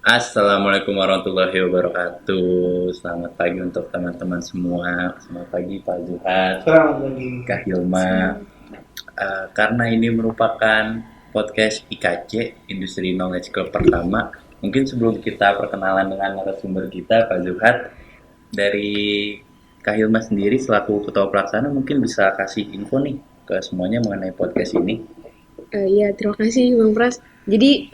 Assalamualaikum warahmatullahi wabarakatuh. Selamat pagi untuk teman-teman semua. Selamat pagi Pak Zuhad, Selamat pagi. Kak Hilma. Karena ini merupakan podcast IKC, Industri Knowledge Club pertama, mungkin sebelum kita perkenalan dengan narasumber kita, Pak Zuhad, dari Kak Hilma sendiri selaku Ketua Pelaksana mungkin bisa kasih info nih ke semuanya mengenai podcast ini. Iya, terima kasih Bang Pras. Jadi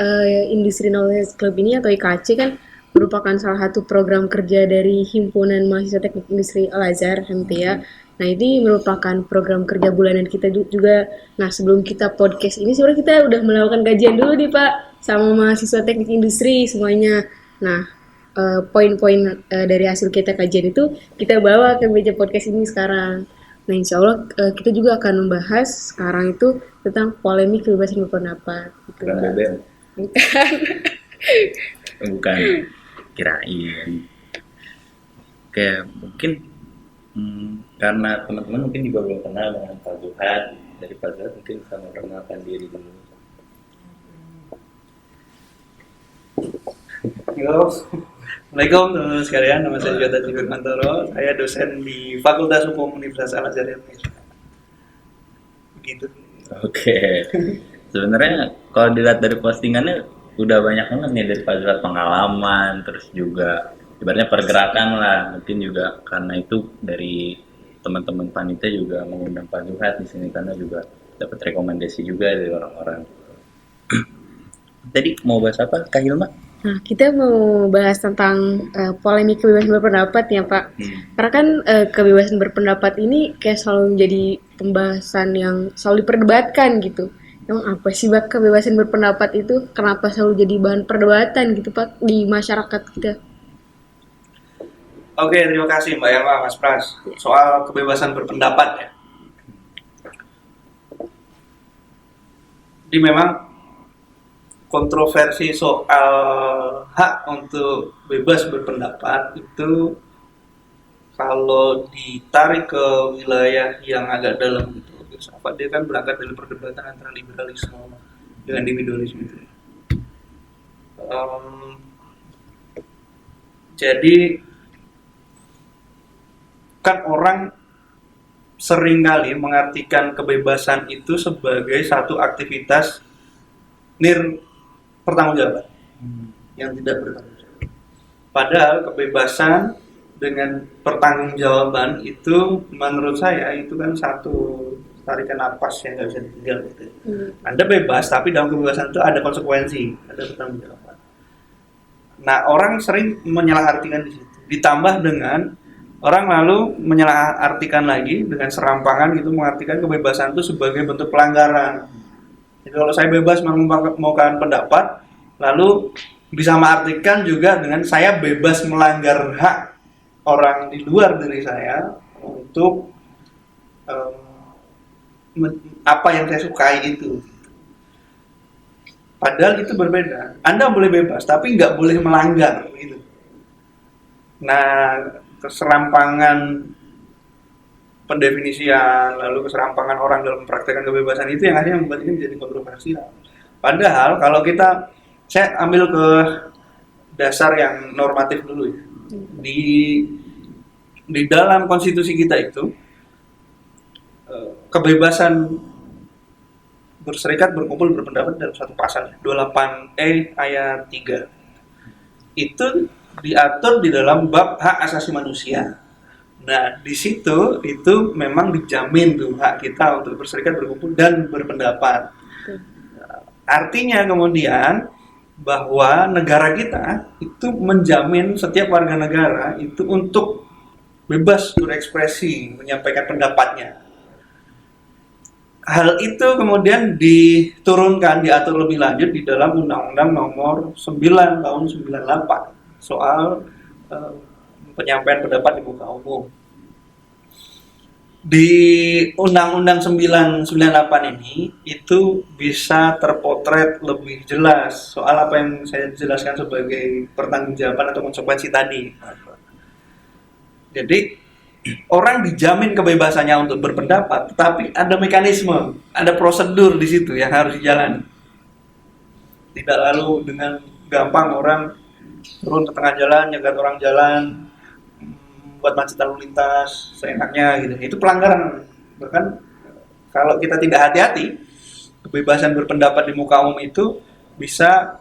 Industri Knowledge Club ini atau IKC kan merupakan salah satu program kerja dari Himpunan Mahasiswa Teknik Industri Al-Azhar HMTA. Nah, ini merupakan program kerja bulanan kita juga. Nah, sebelum kita podcast ini sebenarnya kita udah melakukan kajian dulu nih Pak sama mahasiswa Teknik Industri semuanya. Nah, poin-poin dari hasil kita kajian itu kita bawa ke meja podcast ini sekarang. Nah, insya Allah kita juga akan membahas sekarang itu tentang polemik kebebasan berpendapat. Gitu, Bukan Pak. BBM, Bukan. bukan kirain. Oke, mungkin karena teman-teman mungkin juga belum kenal dengan Pak Zuhad. Dari Pak Zuhad mungkin bisa memperkenalkan diri dulu. Halo. Assalamualaikum teman-teman sekalian. Nama saya Jota Firmantoro. Saya dosen di Fakultas Hukum Universitas Al-Azhar Indonesia. Begitu. Oke, sebenarnya kalau dilihat dari postingannya udah banyak banget nih dari Pak Zuhad pengalaman, terus juga ibaratnya pergerakan lah. Mungkin juga karena itu dari teman-teman panitia juga mengundang Pak Zuhad di sini karena juga dapat rekomendasi juga dari orang-orang. Tadi mau bahas apa, Kak Hilma? Nah, kita mau bahas tentang polemik kebebasan berpendapat ya Pak. Karena kan kebebasan berpendapat ini kayak selalu menjadi pembahasan yang selalu diperdebatkan gitu. Emang apa sih Pak kebebasan berpendapat itu? Kenapa selalu jadi bahan perdebatan gitu Pak di masyarakat kita? Oke, terima kasih Mbak Elma, Mas Pras. Soal kebebasan berpendapat ya. Jadi memang kontroversi soal hak untuk bebas berpendapat itu kalau ditarik ke wilayah yang agak dalam gitu, apa dia kan berangkat dari perdebatan antara liberalisme dengan individualisme itu. Jadi kan orang seringkali mengartikan kebebasan itu sebagai satu aktivitas pertanggungjawaban yang tidak bertanggung jawab. Padahal kebebasan dengan pertanggungjawaban itu menurut saya itu kan satu tarikan napas yang nggak bisa ditinggal gitu. Anda bebas tapi dalam kebebasan itu ada konsekuensi, ada pertanggungjawaban. Nah orang sering menyalahartikan di situ. Ditambah dengan orang lalu menyalahartikan lagi dengan serampangan gitu mengartikan kebebasan itu sebagai bentuk pelanggaran. Jadi kalau saya bebas mengemukakan pendapat, lalu bisa mengartikan juga dengan saya bebas melanggar hak orang di luar diri saya untuk apa yang saya sukai itu. Padahal itu berbeda. Anda boleh bebas, tapi nggak boleh melanggar gitu. Nah, keserampangan pendefinisian, lalu keserampangan orang dalam mempraktikkan kebebasan itu yang akhirnya membuat ini menjadi kontroversial. Padahal kalau saya ambil ke dasar yang normatif dulu ya. Di dalam konstitusi kita itu kebebasan berserikat, berkumpul, berpendapat dalam satu pasal 28E ayat 3 itu diatur di dalam bab hak asasi manusia. Nah, di situ itu memang dijamin tuh hak kita untuk berserikat, berkumpul, dan berpendapat. Artinya kemudian bahwa negara kita itu menjamin setiap warga negara itu untuk bebas berekspresi, menyampaikan pendapatnya. Hal itu kemudian diturunkan, diatur lebih lanjut di dalam Undang-Undang Nomor 9 tahun 98 soal penyampaian pendapat di muka umum. Di Undang-Undang 998 ini itu bisa terpotret lebih jelas soal apa yang saya jelaskan sebagai pertanggungjawaban atau konsekuensi tadi. Jadi orang dijamin kebebasannya untuk berpendapat, tetapi ada mekanisme, ada prosedur di situ yang harus dijalani. Tidak lalu dengan gampang orang turun ke tengah jalan, nyegat orang jalan, buat macet lalu lintas seenaknya gitu. Itu pelanggaran. Bahkan kalau kita tidak hati-hati, kebebasan berpendapat di muka umum itu bisa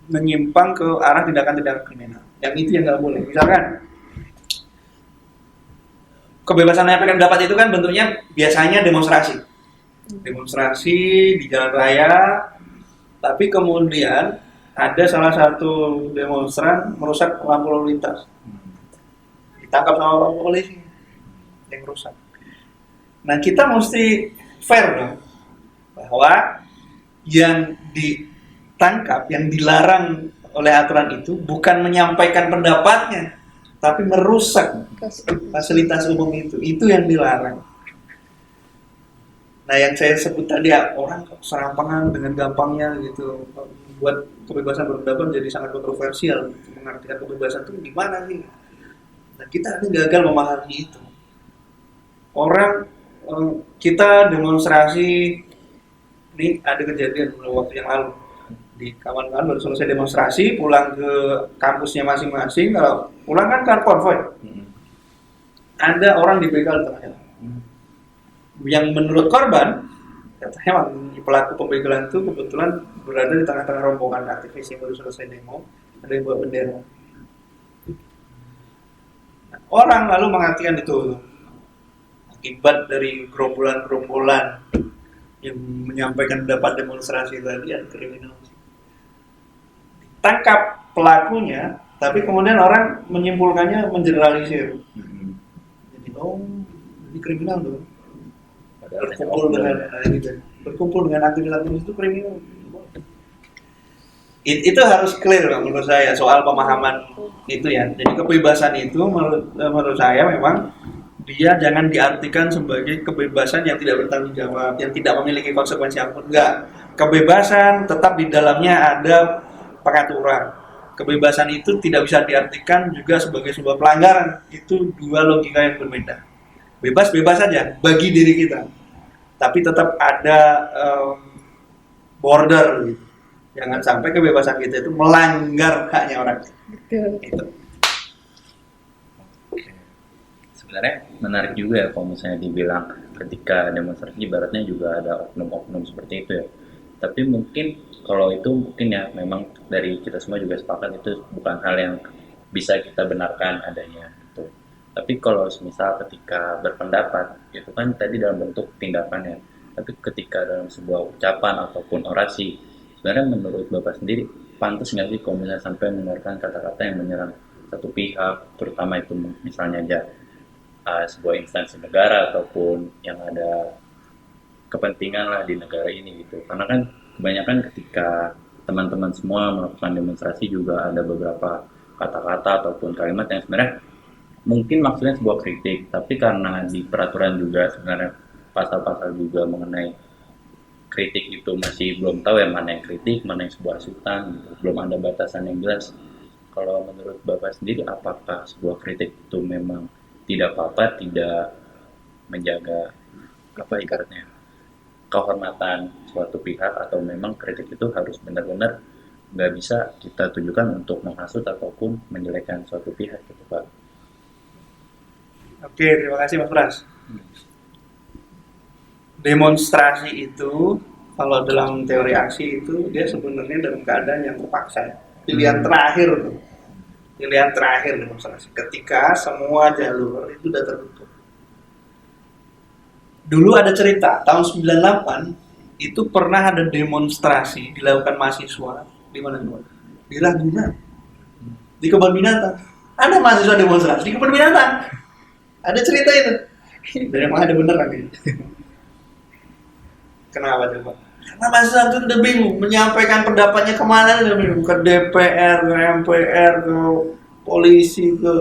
menyimpang ke arah tindakan-tindakan kriminal. Yang itu yang nggak boleh. Misalkan kebebasan menyampaikan pendapat itu kan bentuknya biasanya demonstrasi di jalan raya, tapi kemudian ada salah satu demonstran merusak lampu lalu lintas, ditangkap sama polisi yang rusak. Nah, kita mesti fair dong, bahwa yang ditangkap, yang dilarang oleh aturan itu bukan menyampaikan pendapatnya, tapi merusak fasilitas umum itu yang dilarang. Nah, yang saya sebut tadi ya, orang serampangan dengan gampangnya gitu, buat kebebasan berpendapat jadi sangat kontroversial. Mengartikan kebebasan itu gimana sih? Nah, kita ada gagal memahami itu. Orang kita demonstrasi, ini ada kejadian beberapa waktu yang lalu di kawan-kawan baru selesai demonstrasi, pulang ke kampusnya masing-masing. Kalau pulang kan car konvoy, ada orang dibegal di tengah jalan. Yang menurut korban, katanya pelaku pembegalan itu kebetulan berada di tengah-tengah rombongan aktivis yang baru selesai demo, ada yang bawa bendera. Nah, orang lalu mengartikan itu akibat dari gerombolan-gerombolan yang menyampaikan pendapat demonstrasi tadi ada kriminal. Tangkap pelakunya, tapi kemudian orang menyimpulkannya mengeneralisir. Jadi ini kriminal dong. Berkumpul dengan aktivis-aktivis itu kriminal. Itu harus clear menurut saya soal pemahaman itu ya. Jadi kebebasan itu menurut saya memang dia jangan diartikan sebagai kebebasan yang tidak bertanggung jawab, yang tidak memiliki konsekuensi apapun. Enggak. Kebebasan tetap di dalamnya ada pengaturan. Kebebasan itu tidak bisa diartikan juga sebagai sebuah pelanggaran. Itu dua logika yang berbeda. Bebas-bebas saja bagi diri kita, tapi tetap ada border gitu. Jangan sampai kebebasan kita itu melanggar haknya orang. Betul. Itu. Sebenarnya menarik juga ya kalau misalnya dibilang ketika demonstrasi ibaratnya juga ada oknum-oknum seperti itu ya. Tapi mungkin kalau itu mungkin ya memang dari kita semua juga sepakat itu bukan hal yang bisa kita benarkan adanya gitu. Tapi kalau misal ketika berpendapat itu kan tadi dalam bentuk tindakan ya. Tapi ketika dalam sebuah ucapan ataupun orasi, sebenarnya menurut Bapak sendiri pantas nggak sih kalau misalnya sampai mengeluarkan kata-kata yang menyerang satu pihak, terutama itu misalnya aja sebuah instansi negara ataupun yang ada kepentingan lah di negara ini gitu. Karena kan kebanyakan ketika teman-teman semua melakukan demonstrasi juga ada beberapa kata-kata ataupun kalimat yang sebenarnya mungkin maksudnya sebuah kritik, tapi karena di peraturan juga sebenarnya pasal-pasal juga mengenai kritik itu masih belum tahu ya mana yang kritik, mana yang sebuah asutan gitu. Belum ada batasan yang jelas. Kalau menurut Bapak sendiri, apakah sebuah kritik itu memang tidak apa-apa, tidak menjaga apa ibaratnya kehormatan suatu pihak, atau memang kritik itu harus benar-benar nggak bisa kita tujukan untuk menghasut ataupun menjelekkan suatu pihak gitu Pak? Oke, terima kasih Mas Pras. Demonstrasi itu kalau dalam teori aksi itu dia sebenarnya dalam keadaan yang terpaksa. Pilihan terakhir demonstrasi ketika semua jalur itu sudah tertutup. Dulu ada cerita tahun 98 itu pernah ada demonstrasi dilakukan mahasiswa di mana? Di Ragunan, di kebun binatang. Ada mahasiswa demonstrasi di kebun binatang. Ada cerita itu. Dan emang ada beneran ini. Kenapa coba? Karena mahasiswa itu udah bingung menyampaikan pendapatnya kemana, udah bingung, ke DPR, ke MPR, ke polisi, ke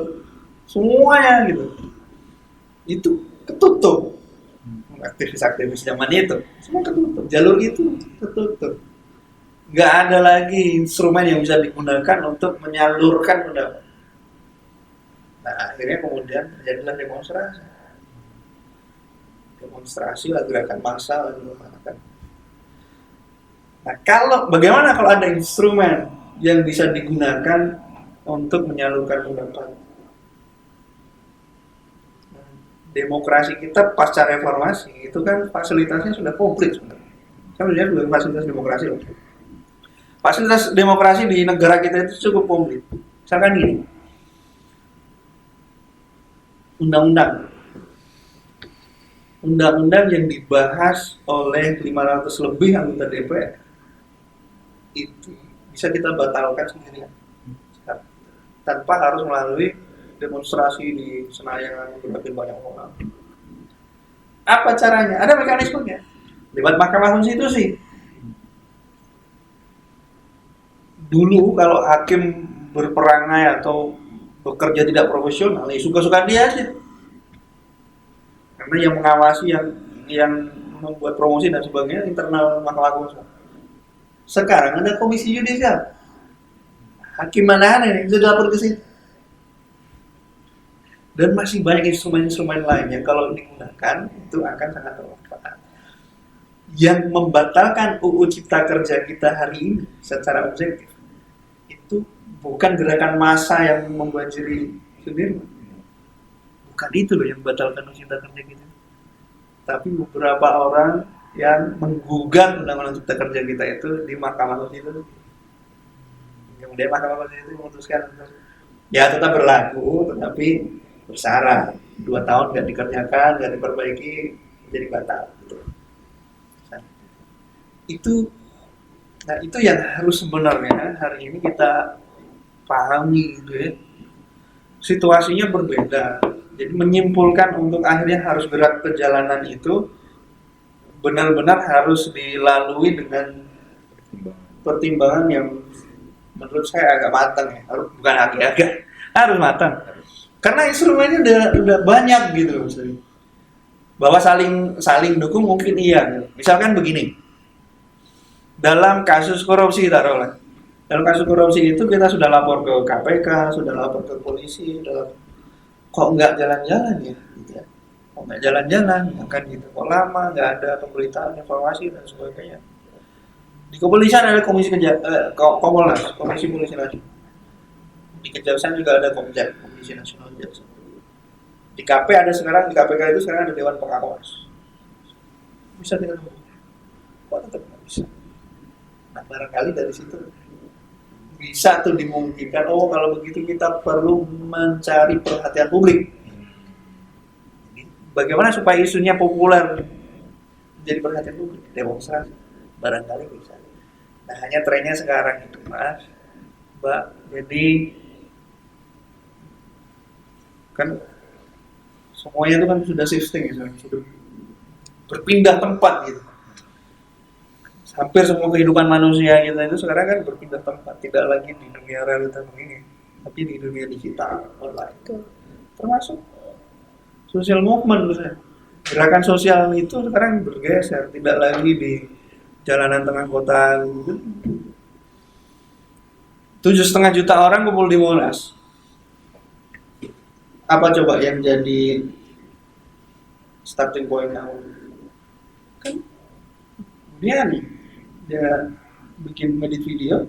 semuanya gitu. Itu ketutup. Aktivis-aktivis zaman itu semua ketutup, jalur itu ketutup. Nggak ada lagi instrumen yang bisa digunakan untuk menyalurkan pendapat. Nah, akhirnya kemudian terjadilah demonstrasi lah, gerakan massa lah. Nah, bagaimana kalau ada instrumen yang bisa digunakan untuk menyalurkan pendapat. Demokrasi kita pasca reformasi itu kan fasilitasnya sudah komplit sebenarnya. Kan sudah fasilitas demokrasi loh. Fasilitas demokrasi di negara kita itu cukup komplit. Misalkan gini, undang-undang yang dibahas oleh 500 lebih anggota DPR itu bisa kita batalkan sendirian tanpa harus melalui demonstrasi di Senayan berbagai banyak orang. Apa caranya? Ada mekanismenya lewat Mahkamah Konstitusi. Dulu kalau hakim berperangai atau bekerja tidak profesional, ya suka-suka dia aja. Karena yang mengawasi, yang membuat promosi dan sebagainya internal Mahkamah Konstitusi. Sekarang ada komisi yudisial. Hakim mana nih bisa lapor ke situ. Dan masih banyak instrumen-instrumen lainnya kalau digunakan itu akan sangat bermanfaat. Yang membatalkan UU Cipta Kerja kita hari ini secara objektif itu bukan gerakan massa yang membanjiri Sudirman. Bukan itu loh yang membatalkan UU Cipta Kerja kita. Tapi beberapa orang yang menggugat undang-undang Cipta Kerja kita itu di Mahkamah Konstitusi. Kemudian Mahkamah Konstitusi memutuskan ya tetap berlaku, tetapi bersyarat 2 tahun nggak dikerjakan, nggak diperbaiki, jadi batal. Itu yang harus sebenarnya hari ini kita pahami gitu ya. Situasinya berbeda. Jadi menyimpulkan untuk akhirnya harus gerak ke jalanan itu benar-benar harus dilalui dengan pertimbangan yang menurut saya agak matang ya. Bukan agak-agak, harus matang. Karena instrumennya udah banyak gitu misalnya. Bahwa saling dukung mungkin iya. Misalkan begini. Dalam kasus korupsi taruhlah. Dalam kasus korupsi itu kita sudah lapor ke KPK, sudah lapor ke polisi, kok nggak jalan-jalan ya? Gitu ya. Kok nggak jalan-jalan? Kan gitu. Kok lama nggak ada pemberitaan informasi dan sebagainya. Di kepolisian ada Kompolnas, Komisi Polisi Nasional. Di Kejaksaan juga ada Komjak, Komisi Nasional Jaksa. Di KP ada sekarang, di KPK itu sekarang ada Dewan Pengawas. Bisa tidak? Kok tetap nggak bisa? Nah barangkali dari situ bisa tuh dimungkinkan. Oh kalau begitu kita perlu mencari perhatian publik. Bagaimana supaya isunya populer menjadi perhatian publik? Demonstrasi. Barangkali bisa. Nah hanya trennya sekarang itu Mas, Mbak. Jadi kan semuanya itu kan sudah shifting ya, sudah berpindah tempat gitu. Hampir semua kehidupan manusia kita itu sekarang kan berpindah tempat, tidak lagi di dunia realita begini, tapi di dunia digital online. Termasuk social movement misalnya. Gerakan sosial itu sekarang bergeser, tidak lagi di jalanan tengah kota gitu. 7,5 juta orang kumpul di Monas. Apa coba yang jadi starting point awal? Kan dia bikin edit video,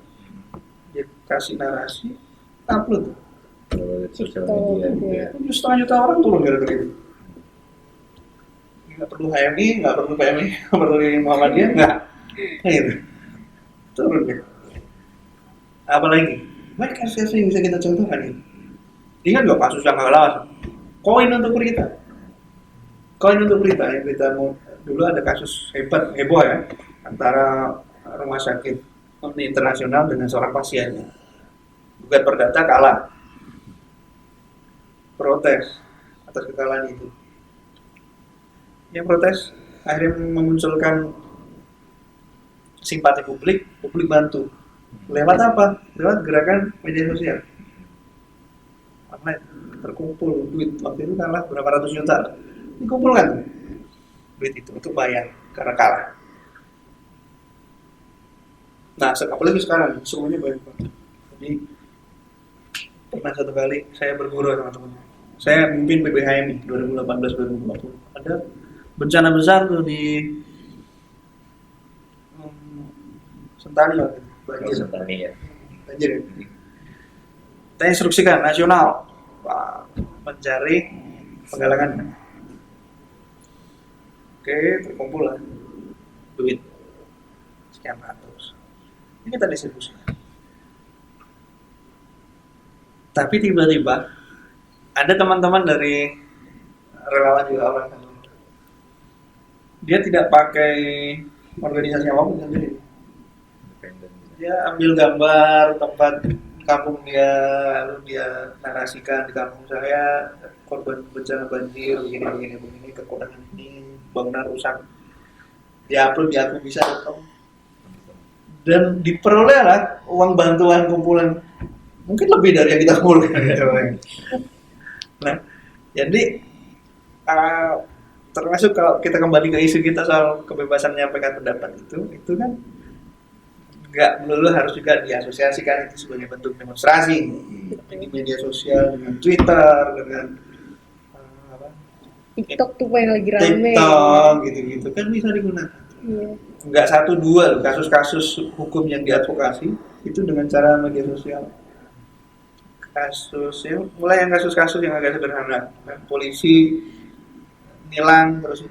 dia kasih narasi, upload. Sosial media. 7,5 juta orang turun gara-gara itu. Nggak perlu HMI, nggak perlu PMI, nggak perlu Muhammadiyah, nggak. Gitu. Turun deh. Apalagi banyak kasus yang bisa kita contohkan ini. Ingat nggak kasus yang nggak lawas? Koin untuk berita. Yang berita dulu ada kasus heboh ya antara rumah sakit internasional dengan seorang pasiennya. Gugat perdata kalah. Protes atas kekalahan itu. Yang protes akhirnya memunculkan simpati publik bantu. Lewat apa? Lewat gerakan media sosial. Online terkumpul duit waktu itu kalah berapa ratus juta dikumpulkan duit itu untuk bayar karena kalah. Nah apalagi sekarang semuanya banyak banget. Jadi pernah satu kali saya berguru sama teman. Saya mimpin PBHMI 2018-2020. Ada bencana besar tuh di Sentani waktu itu. Sentani ya. banjir. Kita instruksikan nasional mencari penggalangan. Oke, terkumpul lah duit sekian ratus. Ini kita distribusikan. Tapi tiba-tiba ada teman-teman dari relawan juga orang dia tidak pakai organisasi apapun sendiri. Dia ambil gambar tempat kampung dia, lalu dia narasikan di kampung saya korban bencana banjir begini kekurangan ini, bangunan rusak. Dia upload di akun bisa.com dan diperolehlah uang bantuan kumpulan mungkin lebih dari yang kita kumpulkan. Nah, jadi termasuk kalau kita kembali ke isu kita soal kebebasan menyampaikan pendapat itu kan nggak melulu harus juga diasosiasikan itu sebagai bentuk demonstrasi di media sosial dengan Twitter dengan TikTok tuh yang lagi rame. TikTok gitu-gitu kan bisa digunakan. Iya. Nggak 1-2 kasus-kasus hukum yang diadvokasi itu dengan cara media sosial. Kasusnya mulai yang kasus-kasus yang agak sederhana, polisi nilang terus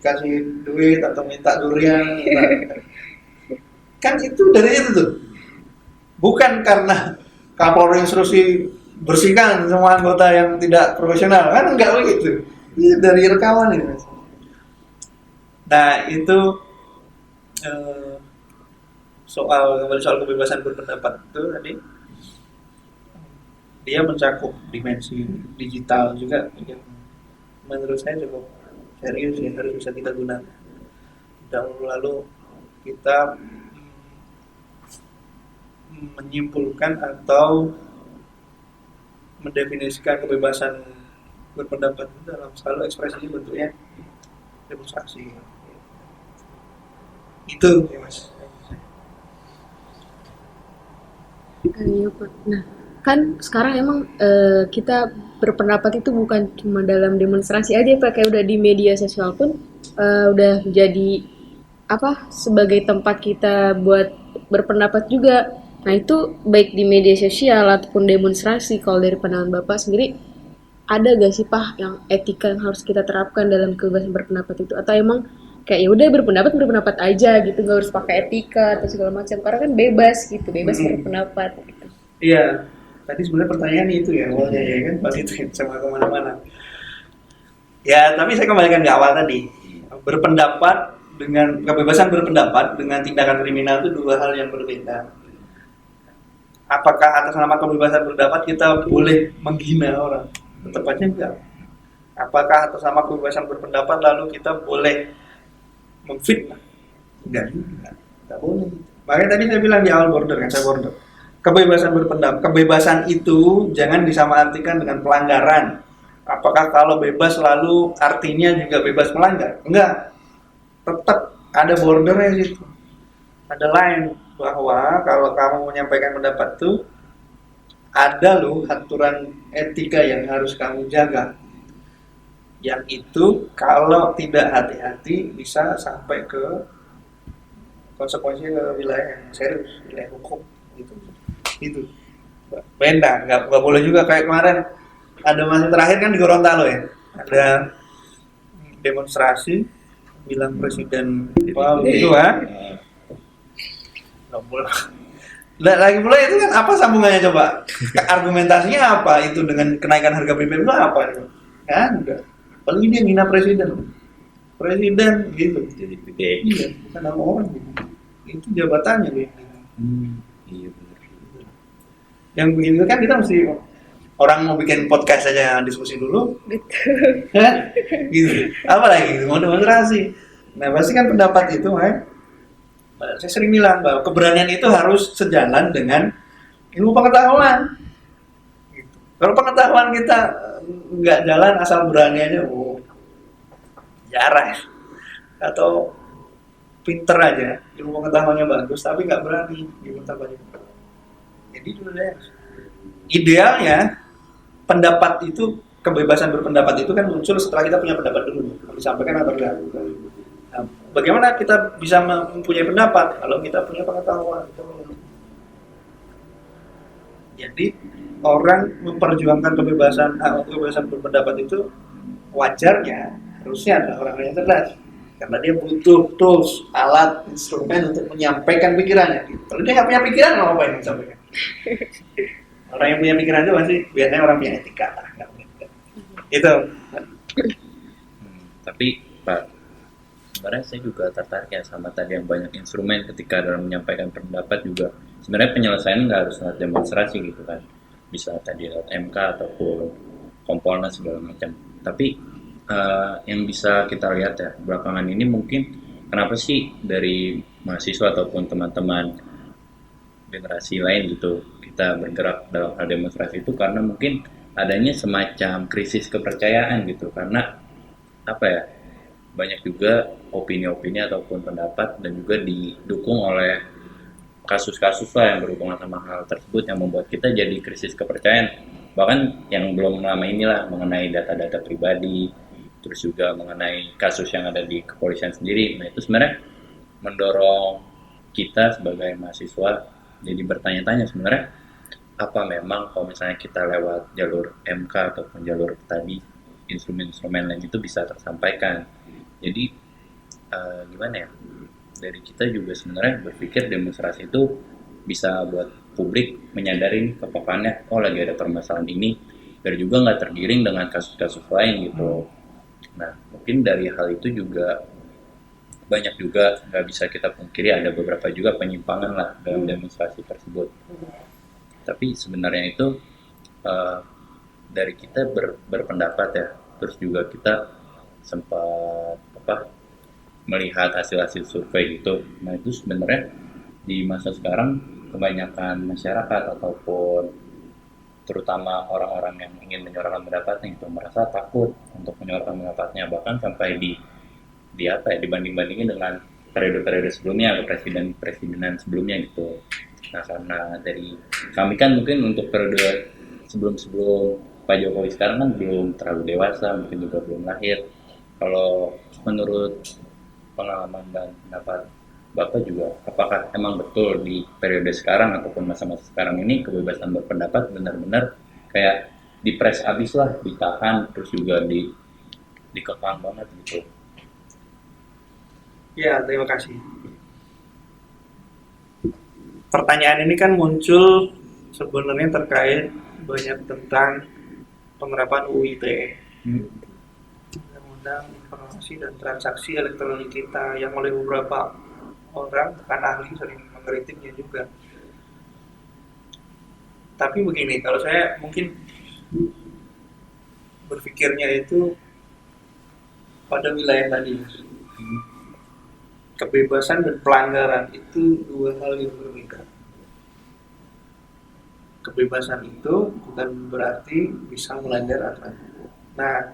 dikasih duit atau minta durian. Kan itu dari itu tuh, bukan karena Kapolri instruksi bersihkan semua anggota yang tidak profesional, kan enggak begitu. Ini dari rekaman ini. Nah itu soal kebebasan berpendapat itu tadi dia mencakup dimensi digital juga yang menurut saya cukup serius ya, harus bisa kita gunakan. Dan lalu kita menyimpulkan atau mendefinisikan kebebasan berpendapat itu dalam selalu ekspresinya bentuknya demonstrasi. Itu ya Mas. Iya Pak. Nah kan sekarang emang kita berpendapat itu bukan cuma dalam demonstrasi aja Pak, kayak udah di media sosial pun udah jadi sebagai tempat kita buat berpendapat juga. Nah itu baik di media sosial ataupun demonstrasi. Kalau dari pandangan Bapak sendiri, ada gak sih Pak yang etika yang harus kita terapkan dalam kebebasan berpendapat itu? Atau emang kayak ya udah berpendapat aja gitu, gak harus pakai etika atau segala macam, karena kan bebas gitu, bebas berpendapat gitu. Iya, tadi sebenarnya pertanyaan itu ya awalnya ya kan, pas itu sama kemana-mana. Ya tapi saya kembalikan ke awal tadi, berpendapat dengan kebebasan berpendapat dengan tindakan kriminal itu dua hal yang berbeda. Apakah atas nama kebebasan berpendapat kita boleh menghina orang? Tepatnya enggak. Apakah atas nama kebebasan berpendapat lalu kita boleh memfitnah? Enggak juga, enggak boleh. Makanya tadi saya bilang di awal border kan, saya border. Kebebasan berpendapat, kebebasan itu jangan disamaartikan dengan pelanggaran. Apakah kalau bebas lalu artinya juga bebas melanggar? Enggak. Tetap ada bordernya situ. Ada line bahwa kalau kamu menyampaikan pendapat itu ada loh aturan etika yang harus kamu jaga. Yang itu kalau tidak hati-hati bisa sampai ke konsekuensinya ke wilayah yang serius, wilayah hukum gitu. Itu beda, nggak boleh juga kayak kemarin ada masa terakhir kan di Gorontalo ya, ada demonstrasi bilang presiden itu nggak boleh. Lagi pula itu kan apa sambungannya coba? Argumentasinya apa itu dengan kenaikan harga BBM itu apa? Kan enggak. Paling dia ngina presiden gitu. Jadi gede. Iya, bukan nama orang gitu. Itu jabatannya gitu. Iya benar. Yang begitu kan kita mesti orang mau bikin podcast aja diskusi dulu. Betul. Kan? Gitu. Apa lagi? Mau demonstrasi. Nah, pasti kan pendapat itu saya sering bilang bahwa keberanian itu harus sejalan dengan ilmu pengetahuan. Gitu. Kalau pengetahuan kita nggak jalan asal berani aja, jarang. Atau pinter aja, ilmu pengetahuannya bagus, tapi nggak berani diminta banyak. Jadi dulu deh. Idealnya pendapat itu, kebebasan berpendapat itu kan muncul setelah kita punya pendapat dulu, disampaikan atau enggak. Nah, bagaimana kita bisa mempunyai pendapat kalau kita punya pengetahuan? Jadi orang memperjuangkan kebebasan berpendapat itu wajarnya harusnya adalah orang yang cerdas, karena dia butuh tools, alat, instrumen untuk menyampaikan pikirannya. Kalau dia nggak punya pikiran, mau apa yang disampaikan? Orang yang punya pikiran itu pasti biasanya orang punya etika lah. Itu. Tapi Pak, sebenarnya saya juga tertarik ya sama tadi yang banyak instrumen ketika dalam menyampaikan pendapat juga. Sebenarnya penyelesaian nggak harus lewat demonstrasi gitu kan, bisa tadi lewat MK ataupun Kompolnas segala macam. Tapi yang bisa kita lihat ya belakangan ini mungkin kenapa sih dari mahasiswa ataupun teman-teman generasi lain gitu kita bergerak dalam hal demonstrasi itu karena mungkin adanya semacam krisis kepercayaan gitu, karena apa ya, banyak juga opini-opini ataupun pendapat dan juga didukung oleh kasus-kasus lah yang berhubungan sama hal tersebut yang membuat kita jadi krisis kepercayaan, bahkan yang belum lama inilah mengenai data-data pribadi, terus juga mengenai kasus yang ada di kepolisian sendiri. Nah itu sebenarnya mendorong kita sebagai mahasiswa jadi bertanya-tanya sebenarnya apa memang kalau misalnya kita lewat jalur MK ataupun jalur tadi instrumen-instrumen lain itu bisa tersampaikan. Jadi gimana ya, dari kita juga sebenarnya berpikir demonstrasi itu bisa buat publik menyadari kepekaannya, oh lagi ada permasalahan ini, biar juga nggak tergiring dengan kasus-kasus lain gitu. Nah mungkin dari hal itu juga banyak juga nggak bisa kita pungkiri ada beberapa juga penyimpangan lah dalam demonstrasi tersebut. Tapi sebenarnya itu dari kita berpendapat ya, terus juga kita sempat melihat hasil-hasil survei gitu. Nah itu sebenarnya di masa sekarang kebanyakan masyarakat ataupun terutama orang-orang yang ingin menyuarakan pendapatnya itu merasa takut untuk menyuarakan pendapatnya, bahkan sampai di apa ya, dibanding-bandingin dengan periode-periode sebelumnya atau presiden-presidenan sebelumnya gitu. Nah karena dari kami kan mungkin untuk periode sebelum Pak Jokowi sekarang kan belum terlalu dewasa, mungkin juga belum lahir. Kalau menurut pengalaman dan pendapat Bapak juga, apakah emang betul di periode sekarang ataupun masa-masa sekarang ini kebebasan berpendapat benar-benar kayak dipres abis lah, ditahan, terus juga dikekang banget gitu? Ya, terima kasih. Pertanyaan ini kan muncul sebenarnya terkait banyak tentang penerapan UU ITE, Undang-Undang Informasi dan Transaksi Elektronik kita, yang oleh beberapa orang, bahkan ahli, sering mengkritiknya juga. Tapi begini, kalau saya mungkin berpikirnya itu pada wilayah tadi. Kebebasan dan pelanggaran itu dua hal yang berbeda. Kebebasan itu bukan berarti bisa melanggar aturan. Nah,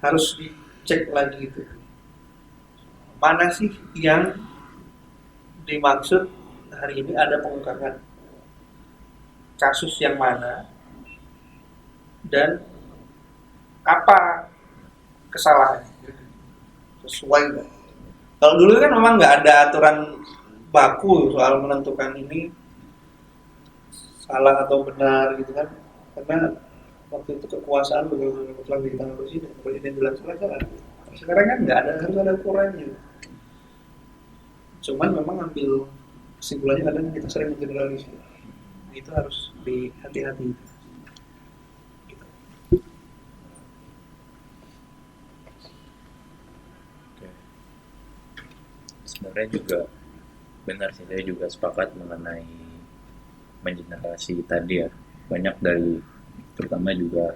harus dicek lagi itu. Mana sih yang dimaksud hari ini, ada pengungkapan kasus yang mana dan apa kesalahannya, sesuai nggak? Kalau dulu kan memang nggak ada aturan baku soal menentukan ini salah atau benar gitu kan, karena waktu itu kekuasaan benar-benar mutlak di tangan presiden bilang salah. Sekarang kan nggak ada, harus ada ukurannya. Cuman memang ambil kesimpulannya kadang kita sering menggeneralisir. Itu harus hati-hati. Gitu. Sebenarnya juga benar sih, saya juga sepakat mengenai mengenerasi tadi ya. Banyak dari terutama juga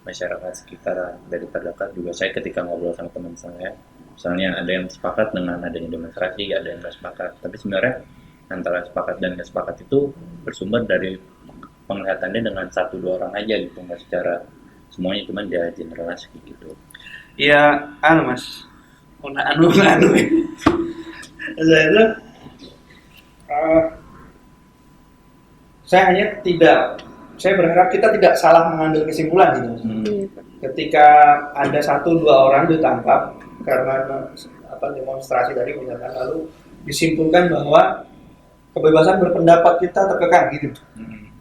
masyarakat sekitar dari terdekat juga, saya ketika ngobrol sama teman saya, misalnya ada yang sepakat dengan adanya demonstrasi, ada yang nggak sepakat. Tapi sebenarnya antara sepakat dan nggak sepakat itu bersumber dari penglihatannya dengan 1-2 orang aja gitu, nggak secara semuanya, cuman dia generalisasi gitu. Ya, mas, anu. Saya berharap kita tidak salah mengambil kesimpulan gitu. Ketika ada 1-2 orang ditangkap karena demonstrasi tadi misalkan, lalu disimpulkan bahwa kebebasan berpendapat kita terkekang gitu. Hmm.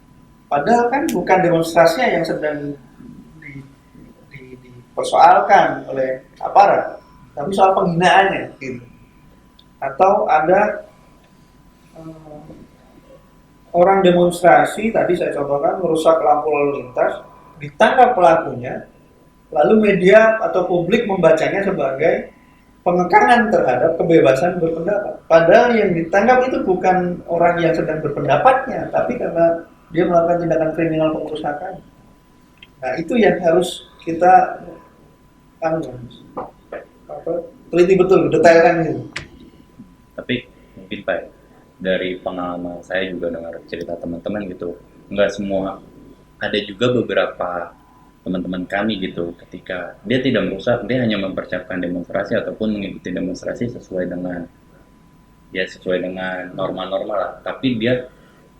Padahal kan bukan demonstrasinya yang sedang dipersoalkan oleh aparat, tapi soal penghinaannya gitu. Atau ada orang demonstrasi, tadi saya contohkan merusak lampu lalu lintas, ditangkap pelakunya, lalu media atau publik membacanya sebagai pengekangan terhadap kebebasan berpendapat. Padahal yang ditangkap itu bukan orang yang sedang berpendapatnya, tapi karena dia melakukan tindakan kriminal pengerusakan. Nah, itu yang harus kita teliti betul, detailkan gitu. Tapi mungkin Pak, dari pengalaman saya juga dengar cerita teman-teman gitu, nggak semua, ada juga beberapa teman-teman kami gitu, ketika dia tidak merusak, dia hanya mempersiapkan demonstrasi ataupun mengikuti demonstrasi sesuai dengan norma-norma lah. Tapi dia,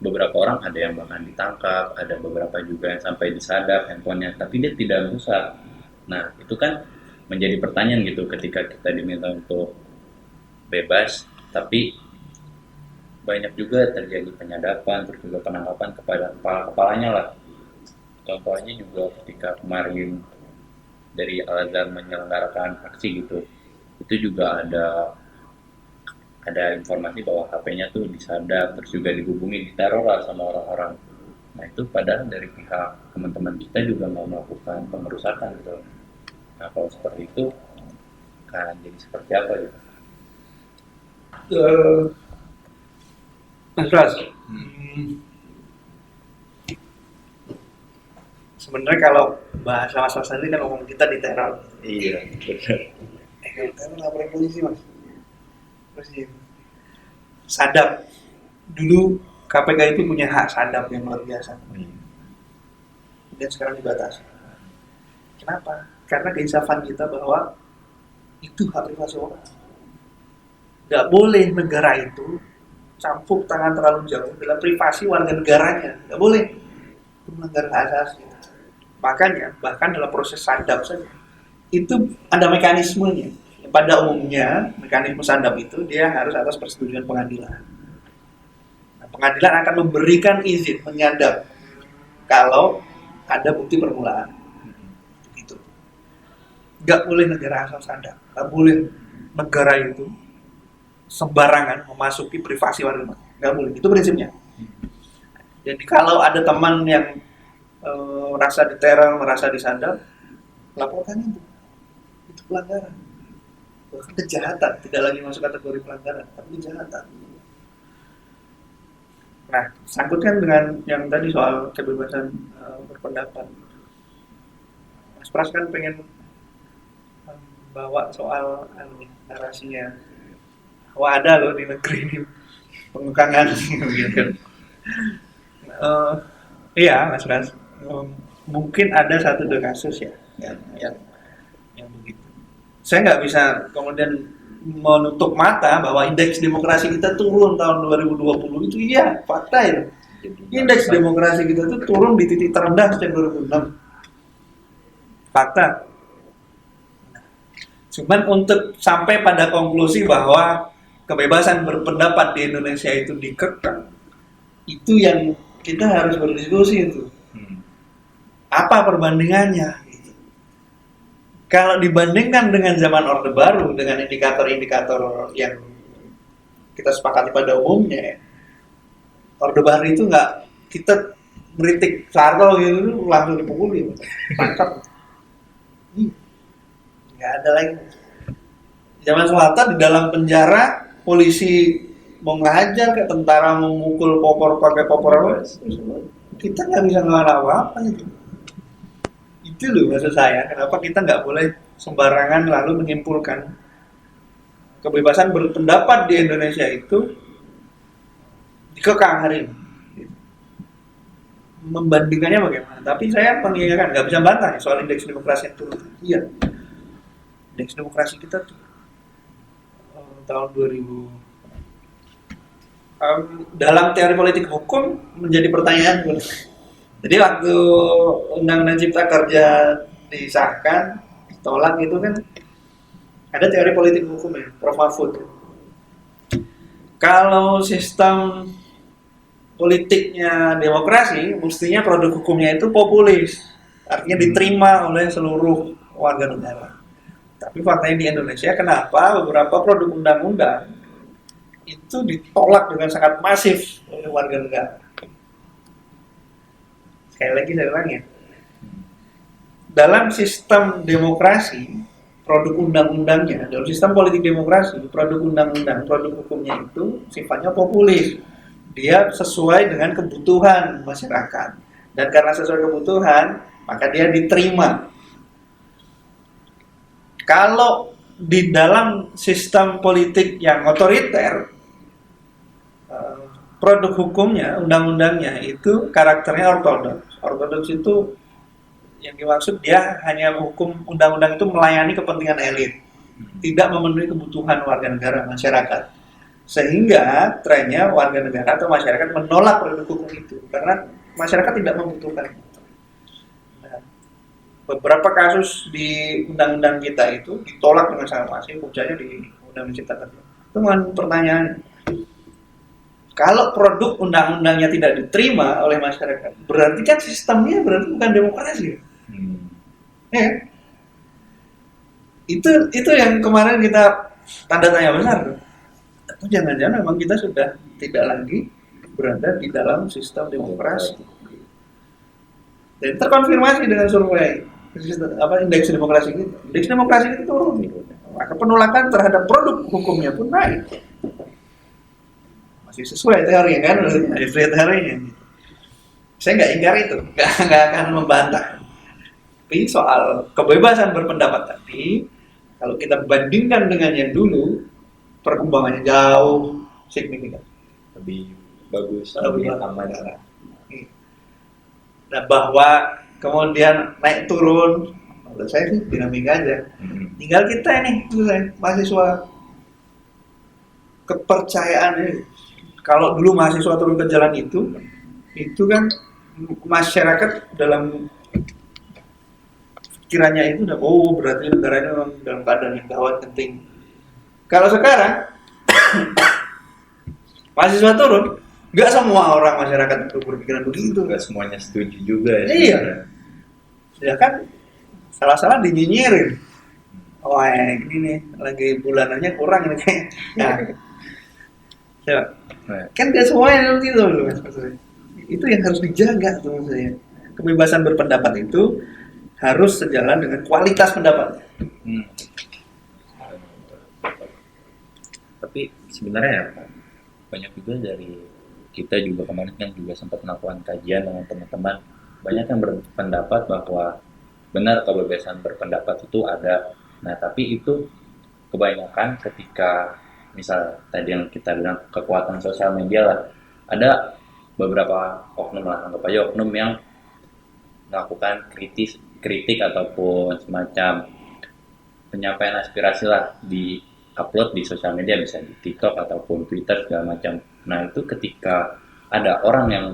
beberapa orang ada yang bahkan ditangkap, ada beberapa juga yang sampai disadap handphonenya, tapi dia tidak merusak. Nah, itu kan menjadi pertanyaan gitu, ketika kita diminta untuk bebas, tapi banyak juga terjadi penyadapan, terus juga penangkapan kepada kepala-kepalanya lah. Contohnya juga ketika kemarin dari Al-Azhar menyelenggarakan aksi gitu, itu juga ada informasi bahwa HP-nya tuh disadap, terus juga dihubungi, diteror lah sama orang-orang. Nah, itu padahal dari pihak teman-teman kita juga mau melakukan pengerusakan gitu. Nah, kalau seperti itu kan jadi seperti apa gitu? Mas Ras, sebenarnya kalau bahasa Mas Ras ini kan ngomong kita diteror. Iya, benar. Kalau laporan polisi Mas, polisi sadap. Dulu KPK itu punya hak sadap yang luar biasa, dan sekarang dibatasi. Kenapa? Karena keinsafan kita bahwa itu hak privasi orang. Gak boleh negara itu campur tangan terlalu jauh dalam privasi warga negaranya. Gak boleh. Itu melanggar hak asasi. Makanya, bahkan dalam proses sadap saja, itu ada mekanismenya. Pada umumnya, mekanisme sadap itu dia harus atas persetujuan pengadilan. Nah, pengadilan akan memberikan izin menyadap kalau ada bukti permulaan. Gitu. Gak boleh negara asal sadap. Gak boleh negara itu sembarangan memasuki privasi warga. Gak boleh. Itu prinsipnya. Jadi kalau ada teman yang merasa diteror, merasa disadap, laporkan itu. Itu pelanggaran. Bahkan kejahatan, tidak lagi masuk kategori pelanggaran, tapi kejahatan. Nah, sangkutkan dengan yang tadi soal kebebasan berpendapat. Mas Pras kan pengen bawa soal narasinya. Wah, ada loh di negeri ini pengekangan gitu. Iya, Mas Pras. Mungkin ada satu dua kasus ya yang begitu. Saya nggak bisa kemudian menutup mata bahwa indeks demokrasi kita turun tahun 2020 itu, iya, fakta itu. Indeks demokrasi kita itu turun di titik terendah sejak 2006. Fakta. Cuman untuk sampai pada konklusi bahwa kebebasan berpendapat di Indonesia itu dikekang, itu yang kita harus berdiskusi itu. Apa perbandingannya? Kalau dibandingkan dengan zaman Orde Baru, dengan indikator-indikator yang kita sepakati pada umumnya, Orde Baru itu nggak, kita ngeritik Soeharto gitu langsung dipukuli, tangkap, nggak ada lagi. Zaman Soeharto di dalam penjara, polisi mau ngajar, kayak tentara memukul popor pakai popor apa, kita nggak bisa ngelawan apa-apa itu. Itu loh maksud saya, kenapa kita nggak boleh sembarangan lalu menyimpulkan kebebasan berpendapat di Indonesia itu dikekang hari ini. Membandingkannya bagaimana? Tapi saya mengingatkan, nggak bisa bantah soal indeks demokrasi yang turun. Iya, indeks demokrasi kita tuh tahun 2000 dalam teori politik hukum menjadi pertanyaan. Jadi waktu Undang-Undang Cipta Kerja disahkan, ditolak itu kan ada teori politik hukum ya, Prof. Mahfud. Kalau sistem politiknya demokrasi, mestinya produk hukumnya itu populis, artinya diterima oleh seluruh warga negara. Tapi faktanya di Indonesia, kenapa beberapa produk undang-undang itu ditolak dengan sangat masif oleh warga negara? Sekali lagi saya ulangi, dalam sistem demokrasi, produk undang-undangnya, dalam sistem politik demokrasi, produk undang-undang, produk hukumnya itu sifatnya populis. Dia sesuai dengan kebutuhan masyarakat. Dan karena sesuai kebutuhan, maka dia diterima. Kalau di dalam sistem politik yang otoriter, produk hukumnya, undang-undangnya itu karakternya ortodoks. Ortodoks itu yang dimaksud dia hanya hukum undang-undang itu melayani kepentingan elit, tidak memenuhi kebutuhan warga negara masyarakat. Sehingga trennya warga negara atau masyarakat menolak produk hukum itu karena masyarakat tidak membutuhkan. Nah, beberapa kasus di undang-undang kita itu ditolak dengan sangat masif, puncaknya di Undang-Undang Cipta Kerja. Itu pertanyaan. Kalau produk undang-undangnya tidak diterima oleh masyarakat, berarti kan sistemnya berarti bukan demokrasi. Ya. Itu yang kemarin kita tanda tanya besar. Atau jangan-jangan memang kita sudah tidak lagi berada di dalam sistem demokrasi. Dan terkonfirmasi dengan survei indeks demokrasi kita. Indeks demokrasi itu turun. Maka penolakan terhadap produk hukumnya pun naik. Masih sesuai teorinya kan, sesuai teorinya. Saya nggak ingkar itu, nggak akan membantah. Tapi soal kebebasan berpendapat tadi, kalau kita bandingkan dengan yang dulu, perkembangannya jauh signifikan, lebih bagus, lebih aman. Nah, bahwa kemudian naik turun, menurut saya sih dinamika aja. Tinggal kita ini, mahasiswa, kepercayaan ini. Kalau dulu mahasiswa turun ke jalan itu kan masyarakat dalam pikirannya itu udah, oh berarti negara ini memang dalam keadaan yang gawat, penting. Kalau sekarang mahasiswa turun, nggak semua orang masyarakat itu berpikiran begitu. Nggak semuanya setuju juga ya. Iya. Ya kan salah-salah dinyinyirin. Oh ini nih lagi bulanannya kurang nih kayak. Ya. Kan nggak semuanya begitu loh mas. Itu yang harus dijaga tuh maksudnya. Kebebasan berpendapat itu harus sejalan dengan kualitas pendapat. Tapi sebenarnya banyak juga dari kita juga kemarin kan juga sempat melakukan kajian dengan teman-teman, banyak yang berpendapat bahwa benar kebebasan berpendapat itu ada. Nah tapi itu kebanyakan ketika misal tadi yang kita bilang kekuatan sosial media lah, ada beberapa oknum lah, anggap aja oknum yang melakukan kritik ataupun semacam penyampaian aspirasi lah di upload di sosial media, bisa di TikTok ataupun Twitter segala macam. Nah itu ketika ada orang yang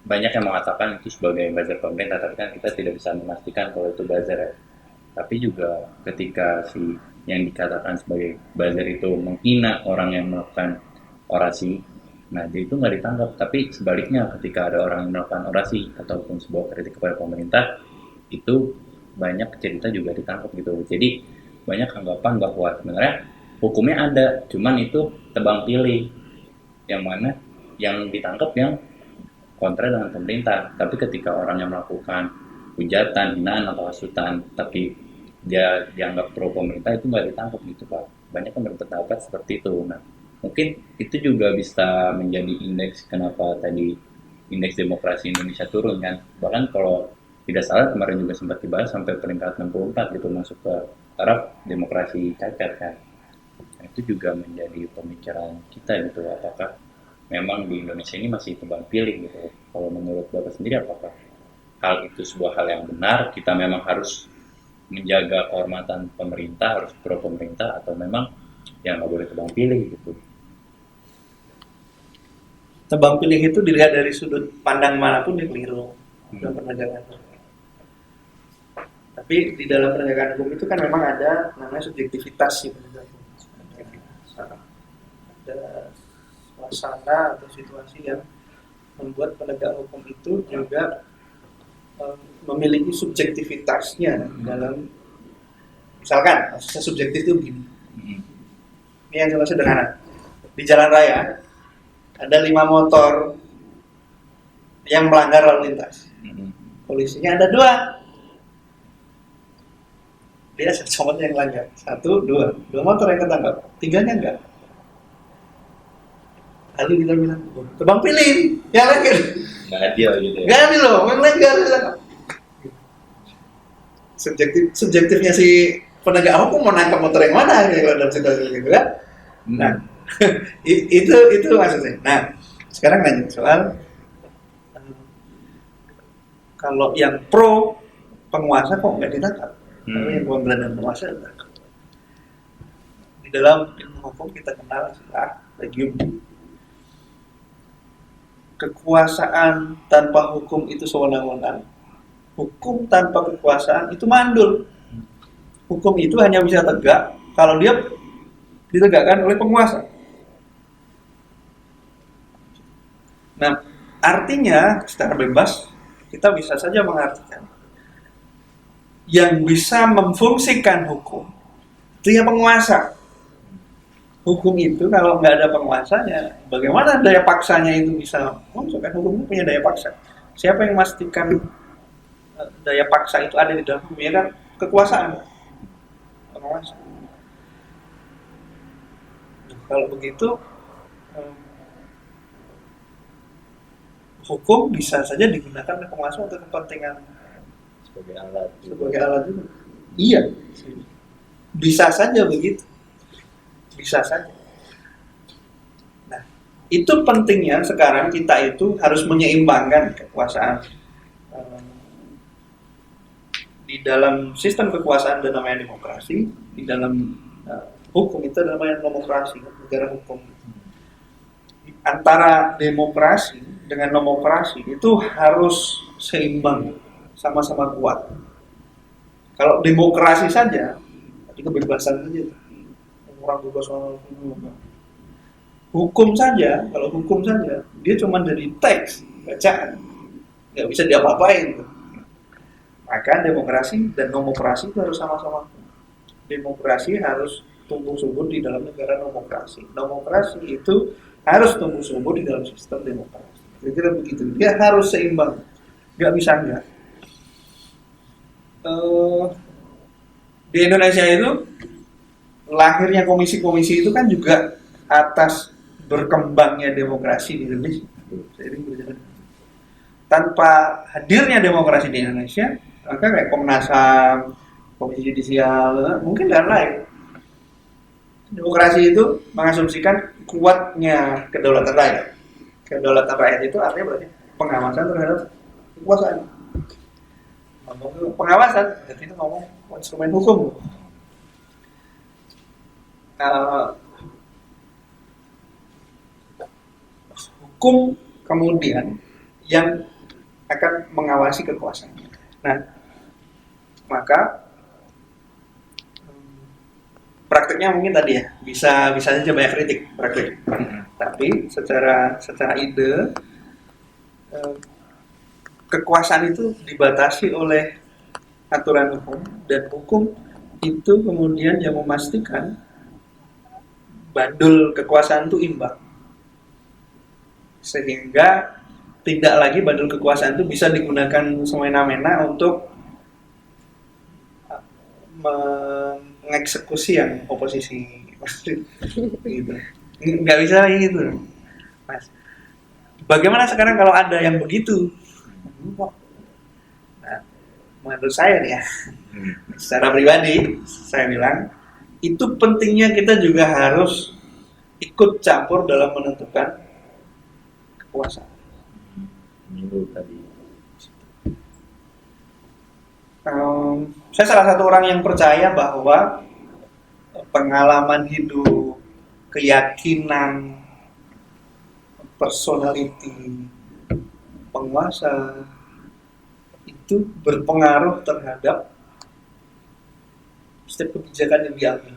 banyak yang mengatakan itu sebagai buzzer pemerintah, tapi kan kita tidak bisa memastikan kalau itu buzzer ya. Tapi juga ketika si yang dikatakan sebagai buzzer itu menghina orang yang melakukan orasi, nah dia itu nggak ditangkap. Tapi sebaliknya ketika ada orang yang melakukan orasi ataupun sebuah kritik kepada pemerintah, itu banyak cerita juga ditangkap gitu. Jadi banyak anggapan bahwa sebenarnya hukumnya ada, cuman itu tebang pilih yang mana yang ditangkap yang kontra dengan pemerintah. Tapi ketika orang yang melakukan hujatan, hinaan atau hasutan tapi dia dianggap pro pemerintah, itu nggak ditangkap gitu Pak. Banyak yang berpendapat seperti itu. Nah mungkin itu juga bisa menjadi indeks kenapa tadi indeks demokrasi Indonesia turun kan. Bahkan kalau tidak salah kemarin juga sempat dibahas sampai peringkat 64 gitu, masuk ke taraf demokrasi cacat kan. Nah, itu juga menjadi pemikiran kita gitu, apakah memang di Indonesia ini masih tebang pilih gitu. Kalau menurut Bapak sendiri apakah hal itu sebuah hal yang benar, kita memang harus menjaga kehormatan pemerintah, harus pro pemerintah, atau memang yang nggak boleh tebang pilih gitu? Tebang pilih itu dilihat dari sudut pandang manapun dia keliru dalam penegakan hukum. Tapi di dalam penegakan hukum itu kan memang ada namanya subjektivitas sih penegakan hukum. Ada suasana atau situasi yang membuat penegak hukum itu juga memiliki subjektivitasnya dalam, misalkan maksudnya subjektif itu begini. Ini yang contoh sederhana. Di jalan raya ada 5 motor yang melanggar lalu lintas. Polisinya ada 2. Dia satu motor yang melanggar. 1, 2 motor yang ketangkap. 3-nya enggak. Lalu kita bilang, tebang pilih yang langgar. Nggak adil gitu ya. Nggak adil loh, yang langgar. Subjektifnya si penegak hukum mau nangkap motor yang mana kalau dalam situasi gitu kan. Nah, itu maksudnya. Nah, sekarang lanjut soal kalau yang pro penguasa kok nggak ditangkap, kalau yang kontra dan penguasa ditangkap. Di dalam ilmu hukum kita kenal istilah legium. Kekuasaan tanpa hukum itu sewenang-wenang. Hukum tanpa kekuasaan itu mandul. Hukum itu hanya bisa tegak kalau dia ditegakkan oleh penguasa. Nah, artinya secara bebas kita bisa saja mengartikan yang bisa memfungsikan hukum itu ya penguasa. Hukum itu kalau nggak ada penguasanya, bagaimana daya paksanya itu bisa muncul? Kan hukum itu punya daya paksa. Siapa yang memastikan daya paksa itu ada di dalam hukum? Ya kan kekuasaan, penguasa. Kalau begitu, hukum bisa saja digunakan oleh penguasa untuk kepentingan Sebagai alat. sebagai alat juga. Iya, bisa saja begitu. Bisa saja. Nah, itu pentingnya sekarang kita itu harus menyeimbangkan kekuasaan. Di dalam sistem kekuasaan dan namanya demokrasi, di dalam hukum itu namanya demokrasi, negara hukum. Antara demokrasi dengan nomokrasi itu harus seimbang, sama-sama kuat. Kalau demokrasi saja, itu kebebasan saja. Orang bebas hukum saja, kalau hukum saja dia cuma dari teks bacaan, nggak bisa diapa-apain. Maka demokrasi dan nomokrasi itu harus sama-sama. Demokrasi harus tumbuh subur di dalam negara nomokrasi. Nomokrasi itu harus tumbuh subur di dalam sistem demokrasi. Kira-kira begitu. Dia harus seimbang, nggak bisa enggak. Di Indonesia itu lahirnya komisi-komisi itu kan juga atas berkembangnya demokrasi di Indonesia. Tanpa hadirnya demokrasi di Indonesia, maka kayak Komnas HAM, Komisi Yudisial, mungkin dan lain. Demokrasi itu mengasumsikan kuatnya kedaulatan rakyat. Kedaulatan rakyat itu artinya berarti pengawasan terhadap kekuasaan. Ngomong pengawasan, jadi itu ngomong instrumen hukum. Hukum kemudian yang akan mengawasi kekuasaan. Nah, maka prakteknya mungkin tadi ya bisa saja banyak kritik praktek. Tapi secara ide kekuasaan itu dibatasi oleh aturan hukum dan hukum itu kemudian yang memastikan bandul kekuasaan itu imbang, sehingga tidak lagi bandul kekuasaan itu bisa digunakan semena-mena untuk mengeksekusi yang oposisi, gitu. Nggak bisa lagi gitu, Mas. Bagaimana sekarang kalau ada yang begitu? Nah, menurut saya nih ya, secara pribadi saya bilang itu pentingnya kita juga harus ikut campur dalam menentukan kekuasaan. Saya salah satu orang yang percaya bahwa pengalaman hidup, keyakinan, personality penguasa itu berpengaruh terhadap setiap kebijakan yang diambil.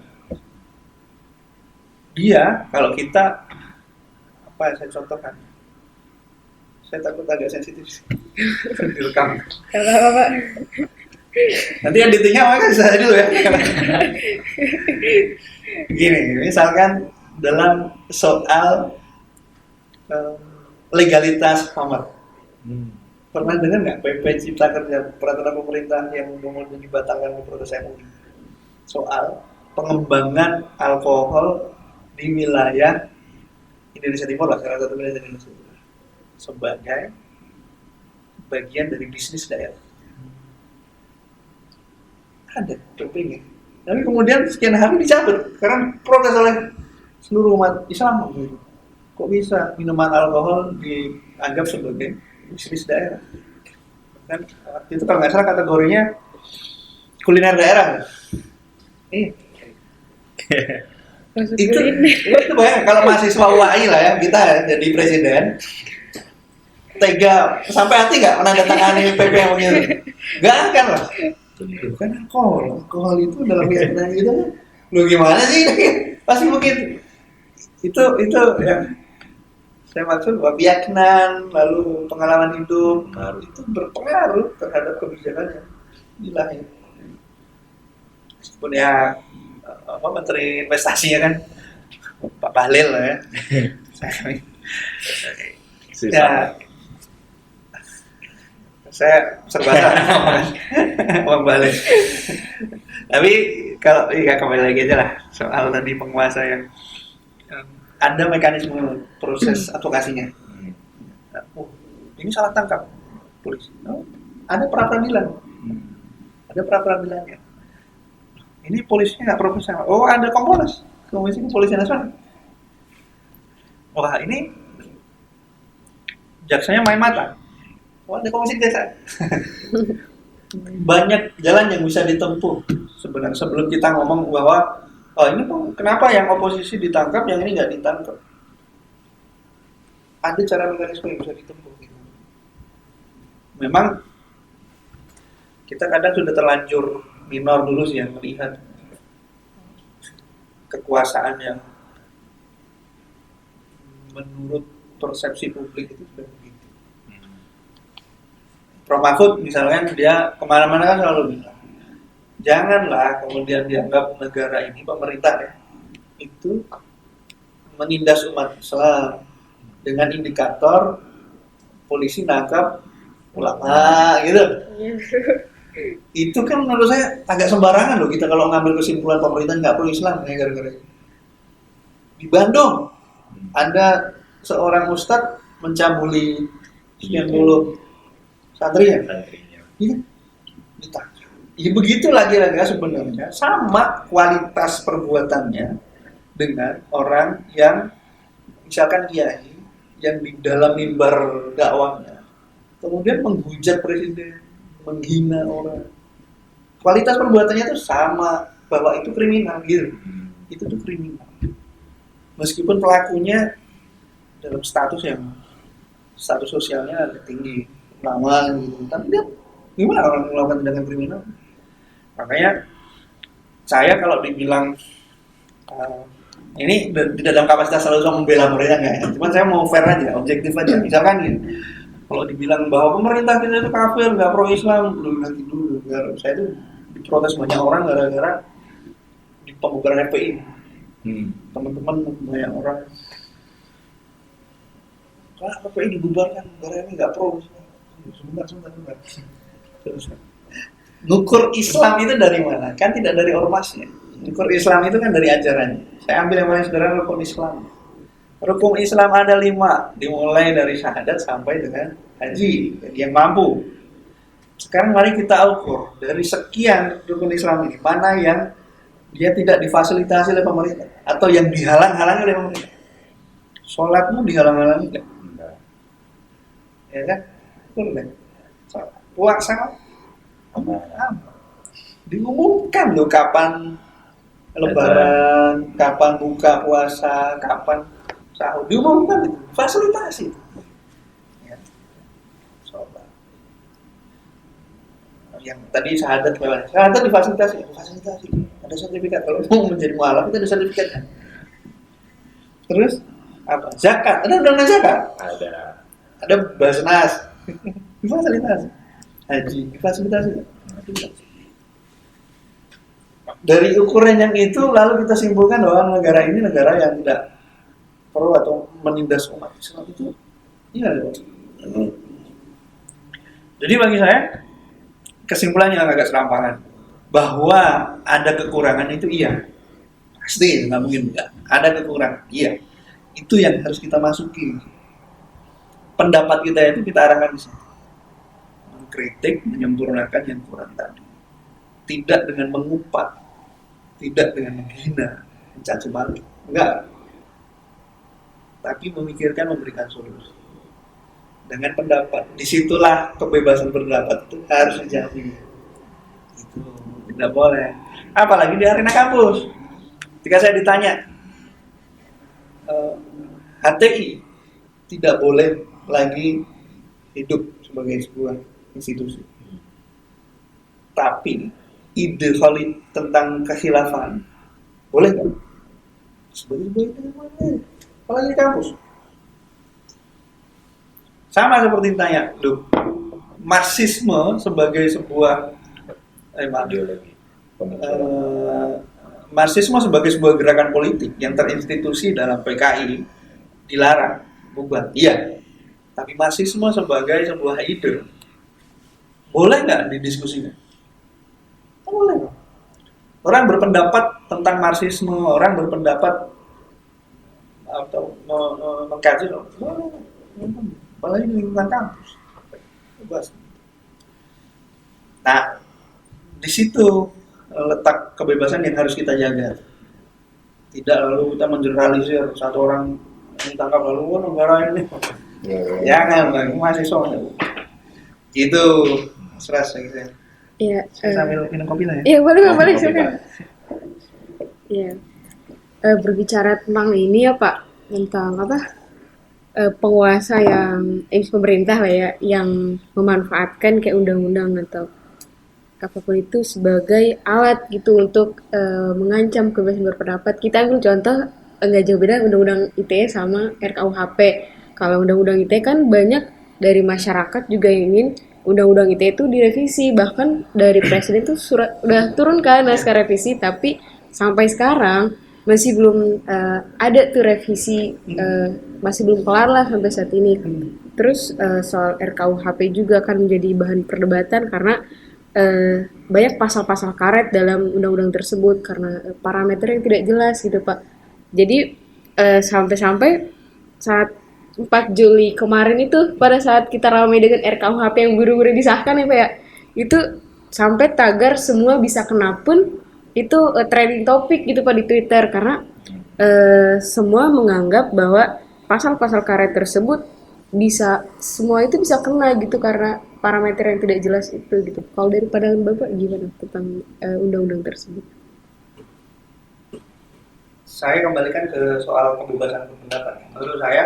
Dia, kalau kita Apa saya contohkan? Saya takut agak sensitif direkam. Kata Bapak. Nanti editingnya makanya saya dulu ya. Gini, misalkan dalam soal legalitas kamar. Pernah dengar nggak PP Cipta Kerja peraturan pemerintah yang kemudian dibatalkan di protes MUI soal pengembangan alkohol di wilayah Indonesia Timur lah, salah satu wilayah Indonesia Timur sebagai bagian dari bisnis daerah. Ada PP-nya. Tapi kemudian sekian hari dicabut karena protes oleh seluruh umat Islam. Kok bisa minuman alkohol dianggap sebagai bisnis daerah? Kan itu kalau nggak salah kategorinya kuliner daerah. Itu bayang kalau mahasiswa UAI lah ya, kita jadi presiden tega sampai hati nggak menandatangani PP yang begitu? Nggak akan lah. Kan alkohol itu dalam keyakinan gitu kan, lu gimana sih? Pasti begitu. Itu ya. Saya maksud bahwa keyakinan lalu pengalaman hidup itu berpengaruh terhadap kebijakan yang dilahirkan. Meskipun ya Menteri Investasinya kan Pak Bahlil lah ya. Saya serba salah Bang Bahlil. Tapi kalau kembali lagi aja lah soal tadi penguasa yang ada mekanisme proses advokasinya. Ini salah tangkap polisi. Ada pra-peradilan. Ada pra-peradilannya. Ini polisinya nggak profesional. Oh, ada Kompolnas, Komisi Kepolisian Nasional. Wah, ini jaksanya main mata. Oh, ada komisi jaksa. Banyak jalan yang bisa ditempuh sebenarnya sebelum kita ngomong bahwa ini kenapa yang oposisi ditangkap, yang ini nggak ditangkap. Ada cara mekanisme yang bisa ditempuh. Memang kita kadang sudah terlanjur minor dulu sih yang melihat kekuasaan yang menurut persepsi publik itu sudah begitu. Prof. Mahfud misalnya dia kemana-mana kan selalu bilang, janganlah kemudian dianggap negara ini, pemerintah ya, itu menindas umat Islam dengan indikator polisi nangkap ulama gitu. Itu kan menurut saya agak sembarangan loh kita kalau ngambil kesimpulan pemerintah nggak pro Islam ya gara-gara itu. Di Bandung ada seorang ustadz mencabuli sekian puluh santri ya. Iya. Ditangkap. Ya begitu lagi-lagi sebenarnya sama kualitas perbuatannya dengan orang yang misalkan kiai yang di dalam mimbar dakwahnya kemudian menghujat presiden, menghina orang. Kualitas perbuatannya itu sama, bahwa itu kriminal gitu. Itu tuh kriminal. Meskipun pelakunya dalam status sosialnya agak tinggi, ulama gitu. Tapi dia gimana orang melakukan tindakan kriminal? Makanya saya kalau dibilang ini tidak dalam kapasitas selalu membela mereka nggak ya. Cuman saya mau fair aja, objektif aja. Misalkan gitu. Kalau dibilang bahwa pemerintah kita itu kafir, nggak pro Islam, belum nanti dulu. Saya itu diprotes banyak orang gara-gara di pembubaran FPI. Teman-teman banyak orang, kalau FPI dibubarkan, negara ini nggak pro Islam. Sebentar. Terus, ngukur Islam itu dari mana? Kan tidak dari ormasnya. Ngukur Islam itu kan dari ajarannya. Saya ambil yang paling sederhana, rukun Islam. Rukun Islam ada 5, dimulai dari syahadat sampai dengan haji bagi yang mampu. Sekarang mari kita ukur dari sekian rukun Islam ini, mana yang dia tidak difasilitasi oleh pemerintah atau yang dihalang-halangi oleh pemerintah. Sholatmu dihalang-halangi enggak? Ya kan? Boleh. Puasa diumumkan loh kapan lebaran, kapan buka puasa, kapan sahur, diumumkan itu, fasilitasi. Ya. Sholat. Yang tadi syahadat difasilitasi, ada sertifikat. Kalau mau menjadi mualaf itu ada sertifikatnya. Terus Apa? Zakat. Ada undang-undang zakat. Ada. Ada Basnas. Difasilitasi. Haji difasilitasi. Dari ukuran yang itu lalu kita simpulkan bahwa negara ini negara yang tidak perlu atau menindas umat Islam itu iya. Jadi bagi saya kesimpulannya agak serampangan bahwa ada kekurangan itu iya, pasti nggak mungkin enggak. Ada kekurangan iya, itu yang harus kita masuki. Pendapat kita itu kita arahkan di situ, mengkritik, menyempurnakan yang kurang tadi, tidak dengan mengumpat, tidak dengan menghina, mencaci maki, enggak, tapi memikirkan, memberikan solusi dengan pendapat. Disitulah kebebasan berpendapat itu harus dijamin. Itu tidak boleh. Apalagi di arena kampus. Ketika saya ditanya, HTI tidak boleh lagi hidup sebagai sebuah institusi. Tapi ide valid tentang kekhilafan boleh nggak? Sebagai sebuah ide boleh. Apalagi di kampus. Sama seperti ditanya, Marxisme sebagai sebuah ideologi. Marxisme sebagai sebuah gerakan politik yang terinstitusi dalam PKI dilarang, bukan? Iya. Tapi Marxisme sebagai sebuah ide boleh nggak didiskusikan? Boleh. Orang berpendapat tentang Marxisme, orang berpendapat atau mengkaji, boleh. Apalagi di lingkungan kampus. Bebas. Nah, di situ letak kebebasan yang harus kita jaga. Tidak lalu kita mengeneralisir satu orang ditangkap lalu negara ini. Jangan lagi mahasiswa. Itu stres gitu. Iya. Sambil minum kopi lah ya. Iya boleh silakan. Iya. Berbicara tentang ini ya Pak, tentang apa? Penguasa yang pemerintah lah ya, yang memanfaatkan kayak undang-undang atau apapun itu sebagai alat gitu untuk mengancam kebebasan berpendapat. Kita ambil contoh nggak jauh beda undang-undang ITE sama RKUHP. Kalau undang-undang ITE kan banyak dari masyarakat juga yang ingin undang-undang ITE itu direvisi, bahkan dari presiden tuh udah turun kan naskah revisi, tapi sampai sekarang masih belum ada tuh revisi, masih belum kelar lah sampai saat ini. Terus soal RKUHP juga kan menjadi bahan perdebatan karena banyak pasal-pasal karet dalam undang-undang tersebut karena parameter yang tidak jelas gitu Pak. Jadi sampai-sampai saat 4 Juli kemarin itu pada saat kita ramai dengan RKUHP yang buru-buru disahkan ya Pak ya, itu sampai tagar semua bisa kena pun itu trending topik gitu Pak di Twitter karena semua menganggap bahwa pasal-pasal karet tersebut semua itu bisa kena gitu karena parameter yang tidak jelas itu gitu. Kalau dari pandangan Bapak gimana tentang undang-undang tersebut? Saya kembalikan ke soal kebebasan berpendapat. Menurut saya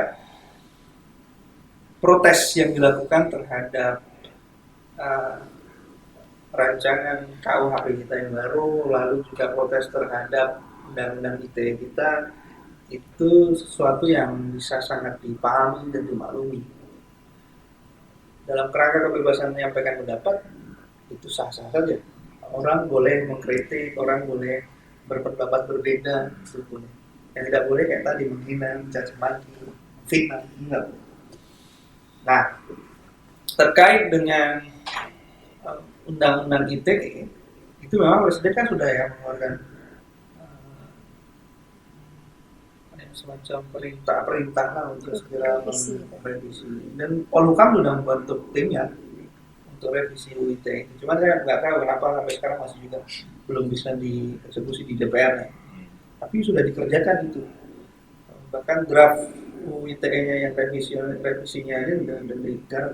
protes yang dilakukan terhadap rancangan KUHP kita yang baru, lalu juga protes terhadap undang-undang ITE kita, itu sesuatu yang bisa sangat dipahami dan dimaklumi. Dalam kerangka kebebasan menyampaikan pendapat, itu sah-sah saja. Orang boleh mengkritik, orang boleh berpendapat berbeda, itu boleh. Yang tidak boleh kayak tadi menghina, mencaci maki, fitnah, enggak. Nah, terkait dengan undang-undang ITE itu memang presiden kan sudah ya mengeluarkan semacam perintah lah untuk segera merevisi, dan Polhukam sudah membentuk timnya untuk revisi ITE. Cuma saya nggak tahu kenapa sampai sekarang masih juga belum bisa dieksekusi di DPR-nya. Tapi sudah dikerjakan itu. Bahkan draft ITE-nya yang revisinya ini sudah digarap.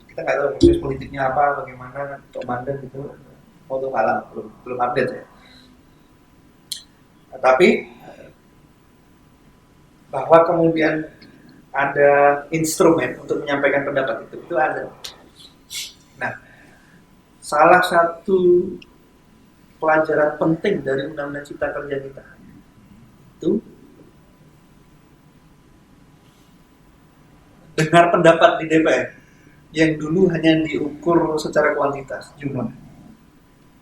Kita nggak tahu proses politiknya apa, bagaimana untuk mandat itu, untuk halang belum update ya. Nah, tapi bahwa kemudian ada instrumen untuk menyampaikan pendapat itu ada. Nah, salah satu pelajaran penting dari Undang-Undang Cipta Kerja kita itu dengar pendapat di DPR yang dulu hanya diukur secara kuantitas jumlah.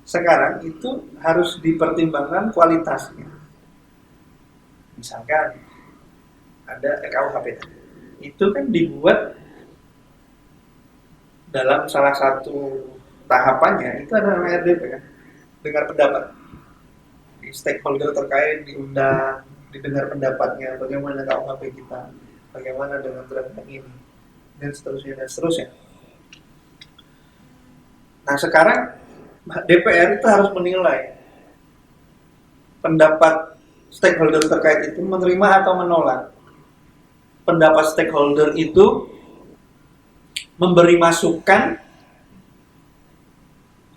Sekarang itu harus dipertimbangkan kualitasnya. Misalkan ada RKUHP itu kan dibuat dalam salah satu tahapannya itu ada namanya RDP kan, dengar pendapat. Di stakeholder terkait diundang, didengar pendapatnya, bagaimana RKUHP kita, bagaimana dengan draft ini, dan seterusnya. Nah sekarang DPR itu harus menilai pendapat stakeholder terkait itu menerima atau menolak. Pendapat stakeholder itu memberi masukan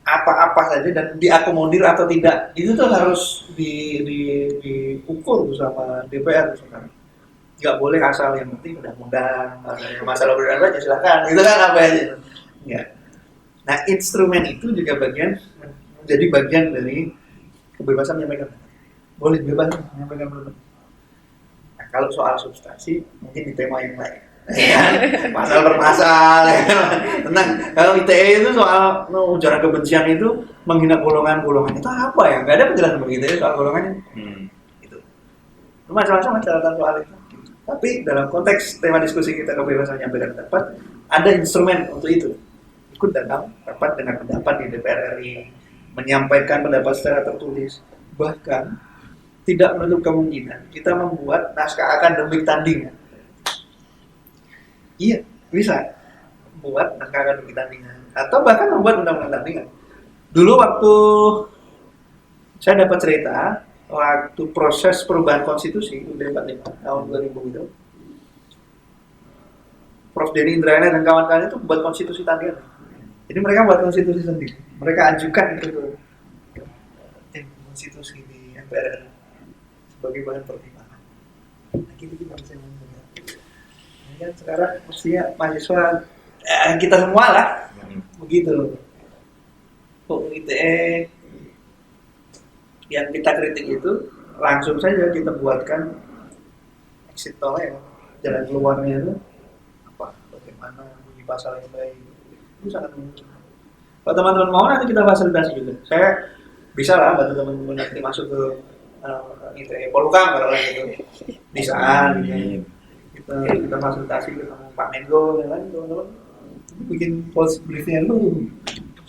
apa-apa saja dan diakomodir atau tidak. Itu tuh harus diukur sama DPR sekarang. Nggak boleh asal yang penting undang-undang, masalah berbeda aja silakan. Itu kan apa aja. Ya. Nah instrumen itu juga menjadi bagian dari kebebasan menyampaikan. Boleh bebas menyampaikan pendapat. Nah, kalau soal substansi mungkin di tema yang lain. Ya, pasal per pasal. Tenang, kalau ITE itu soal ujaran kebencian itu menghina golongan itu apa ya? Nggak ada penjelasan begitu ya soal golongannya. Itu. Macam-macam catatan soal itu. Tapi dalam konteks tema diskusi kita kebebasan menyampaikan pendapat, ada instrumen untuk itu. Ikut dalam rapat dengan pendapat di DPR RI, menyampaikan pendapat secara tertulis, bahkan tidak menutup kemungkinan kita membuat naskah akademik tandingan. Iya, bisa buat naskah akademik tandingan atau bahkan membuat undang-undang tandingan. Dulu waktu saya dapat cerita waktu proses perubahan konstitusi UUD 45 tahun 2000 itu, Prof. Denny Indrayana dan kawan-kawan itu buat konstitusi tandingan. Jadi mereka buat konstitusi sendiri. Mereka ajukan itu ke tim konstitusi di MPR sebagai bahan pertimbangan. Nah, gitu-gitu bisa mendengar. Ini kan sekarang mestinya mahasiswa kita semua lah begitu. ITE yang kita kritik itu langsung saja kita buatkan exit tol ya, jalan keluarnya itu apa, bagaimana bunyi pasal yang baik, itu sangat memungkinkan. Kalau teman-teman mau nanti kita fasilitasi juga. Saya bisa lah bantu teman-teman nanti masuk ke ITE Polhukam kalau gitu, bisa gitu. Kita fasilitasi ketemu Pak Menko dan lain teman-teman bikin policy briefnya dulu.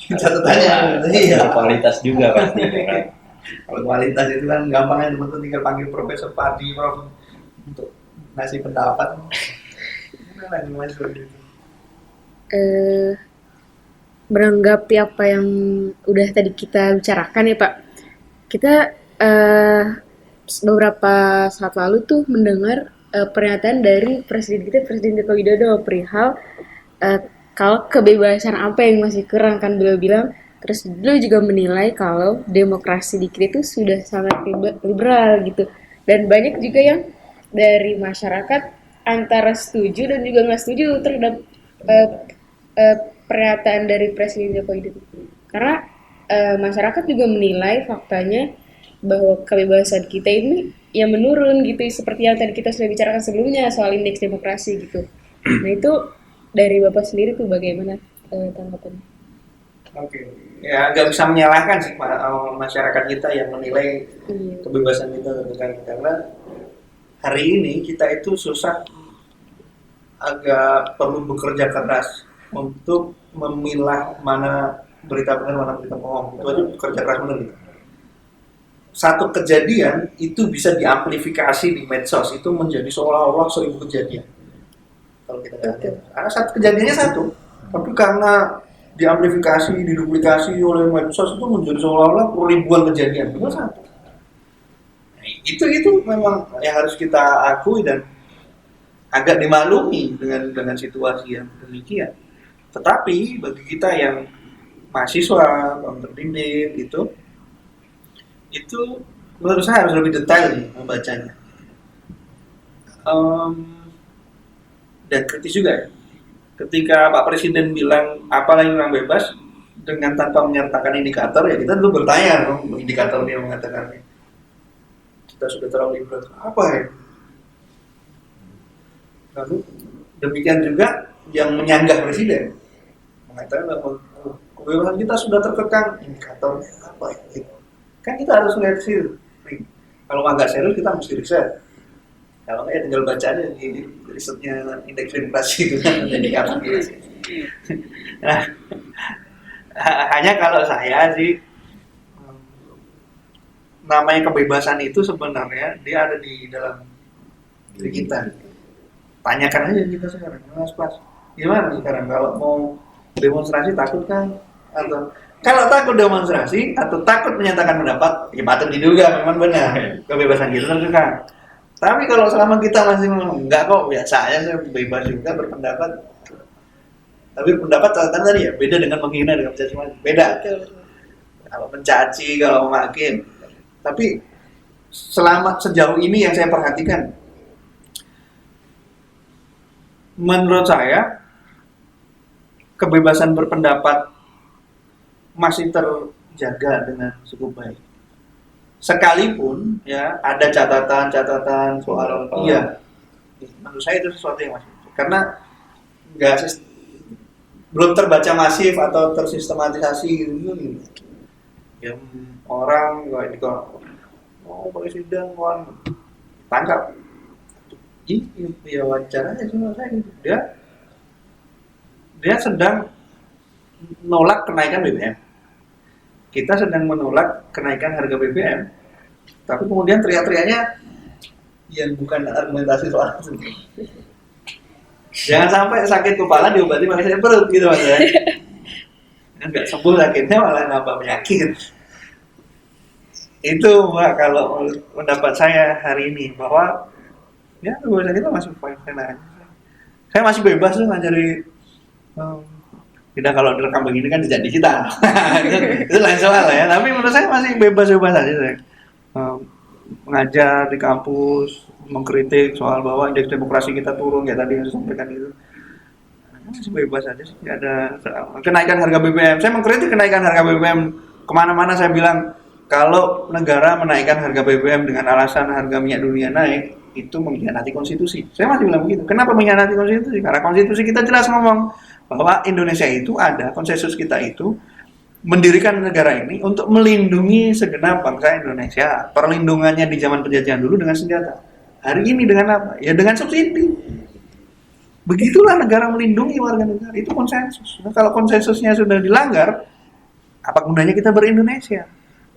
Catatannya, iya. Kualitas juga pasti. Kalau kualitas itu kan gampangnya teman-teman tinggal panggil Profesor Padi, Prof untuk ngasih pendapat. Lagi mas begitu. Menanggapi apa yang udah tadi kita bicarakan ya Pak, kita beberapa saat lalu tuh mendengar pernyataan dari Presiden kita, Presiden Joko Widodo, perihal kalau kebebasan apa yang masih kurang, kan beliau bilang. Terus beliau juga menilai kalau demokrasi di kita itu sudah sangat liberal gitu. Dan banyak juga yang dari masyarakat antara setuju dan juga nggak setuju terhadap pernyataan dari Presiden Joko Widodo. Karena masyarakat juga menilai faktanya bahwa kebebasan kita ini ya menurun gitu, seperti yang tadi kita sudah bicarakan sebelumnya soal indeks demokrasi gitu. Nah itu dari Bapak sendiri tuh bagaimana tanggapannya? Oke, ya nggak bisa menyalahkan sih masyarakat kita yang menilai kebebasan kita karena hari ini kita itu susah, agak perlu bekerja keras untuk memilah mana berita benar mana berita bohong. Itu aja bekerja keras benar gitu. Satu kejadian itu bisa diamplifikasi di medsos, itu menjadi seolah-olah 1000 kejadian. Kalau kita lihat, karena satu kejadiannya satu, tapi karena diamplifikasi, diduplikasi oleh medsos itu menjadi seolah-olah ribuan kejadian. Cuma satu. Nah, itu memang yang harus kita akui dan agak dimaklumi dengan situasi yang demikian. Tetapi bagi kita yang mahasiswa, yang terdidik itu menurut saya harus lebih detail nih membacanya. Dan kritis juga ya. Ketika Pak Presiden bilang apalah yang orang bebas dengan tanpa menyertakan indikator, ya kita dulu bertanya dong, indikator dia mengatakan kita sudah terlalu liberal apa ya? Lalu Demikian juga yang menyanggah presiden mengatakan bahwa kebebasan kita sudah terkekang, indikatornya apa ya? Kan kita harus lihat sih. Kalau agak serius kita mesti riset. Kalau nggak ya tinggal baca aja di risetnya indeks demokrasi itu kan indikator. Nah, hanya kalau saya sih namanya kebebasan itu sebenarnya dia ada di dalam diri kita. Tanyakan aja kita sekarang, Mas Pras, gimana sekarang kalau mau demonstrasi takut kan? Atau kalau takut demonstrasi atau takut menyatakan pendapat, ya patut diduga memang benar kebebasan kita terkekang. Tapi kalau selama kita masih enggak kok, biasa aja saya bebas juga berpendapat. Tapi pendapat catatan tadi ya beda dengan menghina, dengan mencaci maki. Beda. Kalau mencaci, kalau maki. Tapi selama sejauh ini yang saya perhatikan, menurut saya kebebasan berpendapat masih terjaga dengan cukup baik. Sekalipun ya ada catatan-catatan soal iya, menurut saya itu sesuatu yang masih karena belum terbaca masif atau tersistematisasi gitu. Ya orang mau presiden kan tangkap, ya wajar aja sih menurut saya gitu. Dia sedang menolak kenaikan BBM. Kita sedang menolak kenaikan harga BBM, tapi kemudian teriak-teriaknya yang bukan argumentasi soal itu. Jangan sampai sakit kepala diobati pakai sakit perut gitu mas ya. Nggak sembuh sakitnya malah nambah penyakit. Itu Mbak kalau pendapat saya hari ini bahwa ya kebebasan kita masih fine-fine aja. Saya masih bebas tuh ngajari. Tidak kalau direkam begini kan tidak digital. Itu lain soal ya. Tapi menurut saya masih bebas-bebas aja saya. Mengajar di kampus, mengkritik soal bahwa indeks demokrasi kita turun kayak tadi yang saya sampaikan itu. Masih bebas aja sih. Tidak ada kenaikan harga BBM. Saya mengkritik kenaikan harga BBM kemana-mana. Saya bilang kalau negara menaikkan harga BBM dengan alasan harga minyak dunia naik, itu mengkhianati konstitusi. Saya masih bilang begitu. Kenapa mengkhianati konstitusi? Karena konstitusi kita jelas ngomong bahwa Indonesia itu ada, konsensus kita itu mendirikan negara ini untuk melindungi segenap bangsa Indonesia. Perlindungannya di zaman penjajahan dulu dengan senjata. Hari ini dengan apa? Ya dengan subsidi. Begitulah negara melindungi warga negara. Itu konsensus. Nah, kalau konsensusnya sudah dilanggar, apa gunanya kita ber-Indonesia?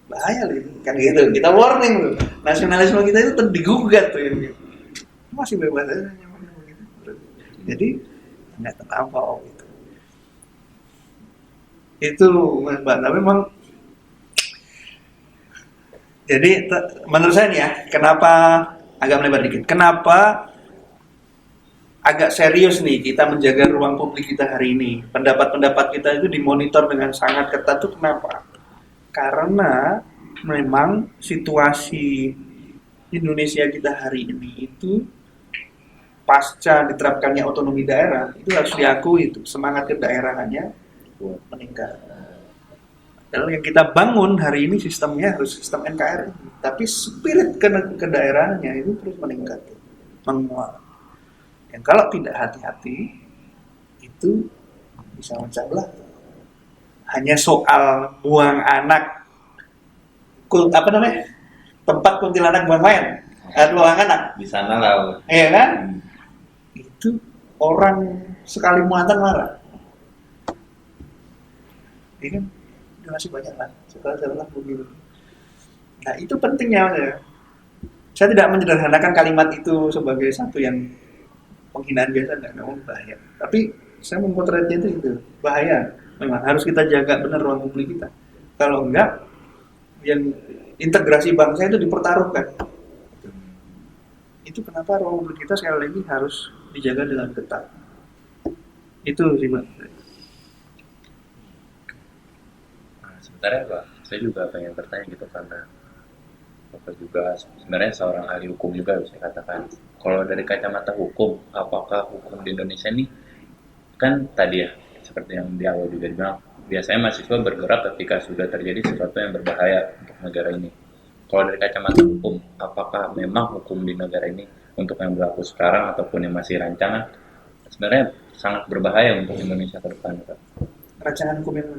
Bahaya loh, kan gitu. Kita warning loh. Nasionalisme kita itu digugat tuh. Masih bebas aja. Jadi nggak terlampau gitu. Itu Mbak, tapi memang jadi menurut saya nih ya, kenapa agak melebar dikit, kenapa agak serius nih kita menjaga ruang publik kita hari ini, pendapat-pendapat kita itu dimonitor dengan sangat ketat tuh kenapa? Karena memang situasi Indonesia kita hari ini itu pasca diterapkannya otonomi daerah itu harus diakui itu semangat kedaerahannya meningkat. Kalau yang kita bangun hari ini sistemnya harus sistem NKRI, tapi spirit kedaerahannya itu terus meningkat, menguat. Dan kalau tidak hati-hati itu bisa pecah belah. Hanya soal buang anak, tempat kuntilanak buang mayat, buang anak. Di sana lah. Iya kan? Itu orang sekali muatan marah. Ini kan masih banyak lah, setelah begitu. Nah itu pentingnya ya. Saya tidak menyederhanakan kalimat itu sebagai satu yang penghinaan biasa, memang bahaya. Tapi saya memotretnya itu bahaya. Memang harus kita jaga benar ruang publik kita. Kalau enggak, yang integrasi bangsa itu dipertaruhkan. Itu kenapa ruang publik kita sekali lagi harus dijaga dengan ketat. Itu sih Mbak. Sebenarnya Pak, saya juga pengen bertanya gitu karena Bapak juga sebenarnya seorang ahli hukum juga bisa katakan. Kalau dari kacamata hukum, apakah hukum di Indonesia ini kan tadi ya seperti yang di awal juga dibilang, biasanya mahasiswa bergerak ketika sudah terjadi sesuatu yang berbahaya untuk negara ini. Kalau dari kacamata hukum, apakah memang hukum di negara ini untuk yang berlaku sekarang ataupun yang masih rancangan sebenarnya sangat berbahaya untuk Indonesia ke depan, Pak. Rancangan hukum yang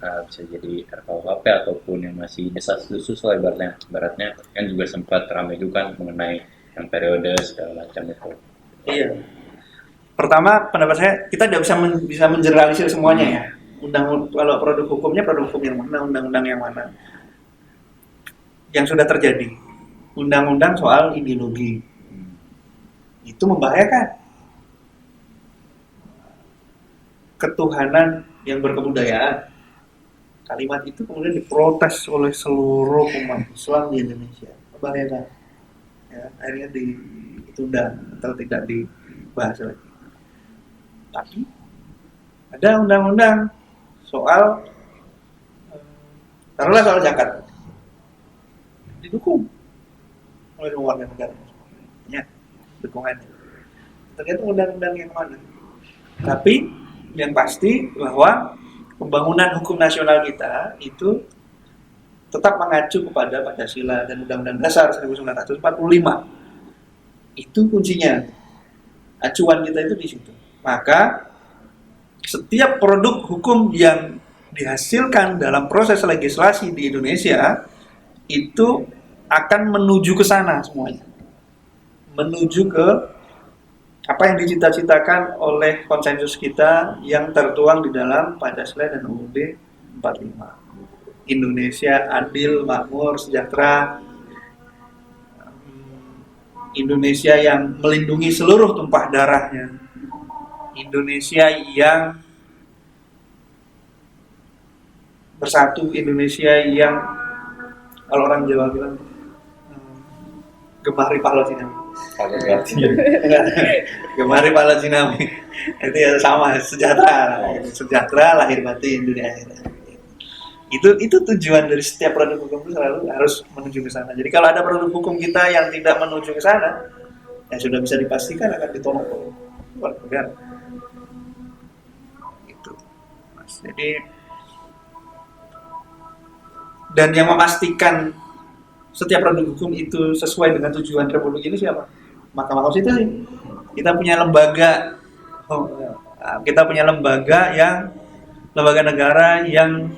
Bisa jadi RKUHP ataupun yang masih desas-desus lah ibaratnya kan juga sempat ramai juga kan mengenai yang periode segala macam itu. iya. Pertama, pendapat saya kita tidak bisa mengeneralisir semuanya ya. Kalau produk hukumnya produk hukum yang mana, undang-undang yang mana. Yang sudah terjadi. Undang-undang soal ideologi. Itu membahayakan. Ketuhanan yang berkebudayaan. Kalimat itu kemudian diprotes oleh seluruh umat Islam di Indonesia. Membahayakan. Ya, akhirnya ditunda atau tidak dibahas lagi. Tapi ada undang-undang soal taruhlah soal zakat didukung oleh warga negara, ya dukungannya. Tergantung undang-undang yang mana. Tapi yang pasti bahwa pembangunan hukum nasional kita itu tetap mengacu kepada Pancasila dan Undang-Undang Dasar 1945. Itu kuncinya. Acuan kita itu di situ. Maka setiap produk hukum yang dihasilkan dalam proses legislasi di Indonesia itu akan menuju ke sana semuanya. Menuju ke apa yang dicita-citakan oleh konsensus kita yang tertuang di dalam Pancasila dan UUD 45. Indonesia adil, makmur, sejahtera. Indonesia yang melindungi seluruh tumpah darahnya. Indonesia yang bersatu, Indonesia yang kalau orang Jawa bilang gemari pahlawan Sinami. Gemari pahlawan Sinami. Itu ya sama, sejahtera lahir batin dunia akhirat. Itu tujuan dari setiap produk hukum itu selalu harus menuju ke sana. Jadi kalau ada produk hukum kita yang tidak menuju ke sana, ya sudah bisa dipastikan akan ditolak oleh negara. Itu, Mas. Jadi dan yang memastikan setiap produk hukum itu sesuai dengan tujuan Republik ini siapa? Mahkamah Konstitusi. Kita punya lembaga lembaga negara yang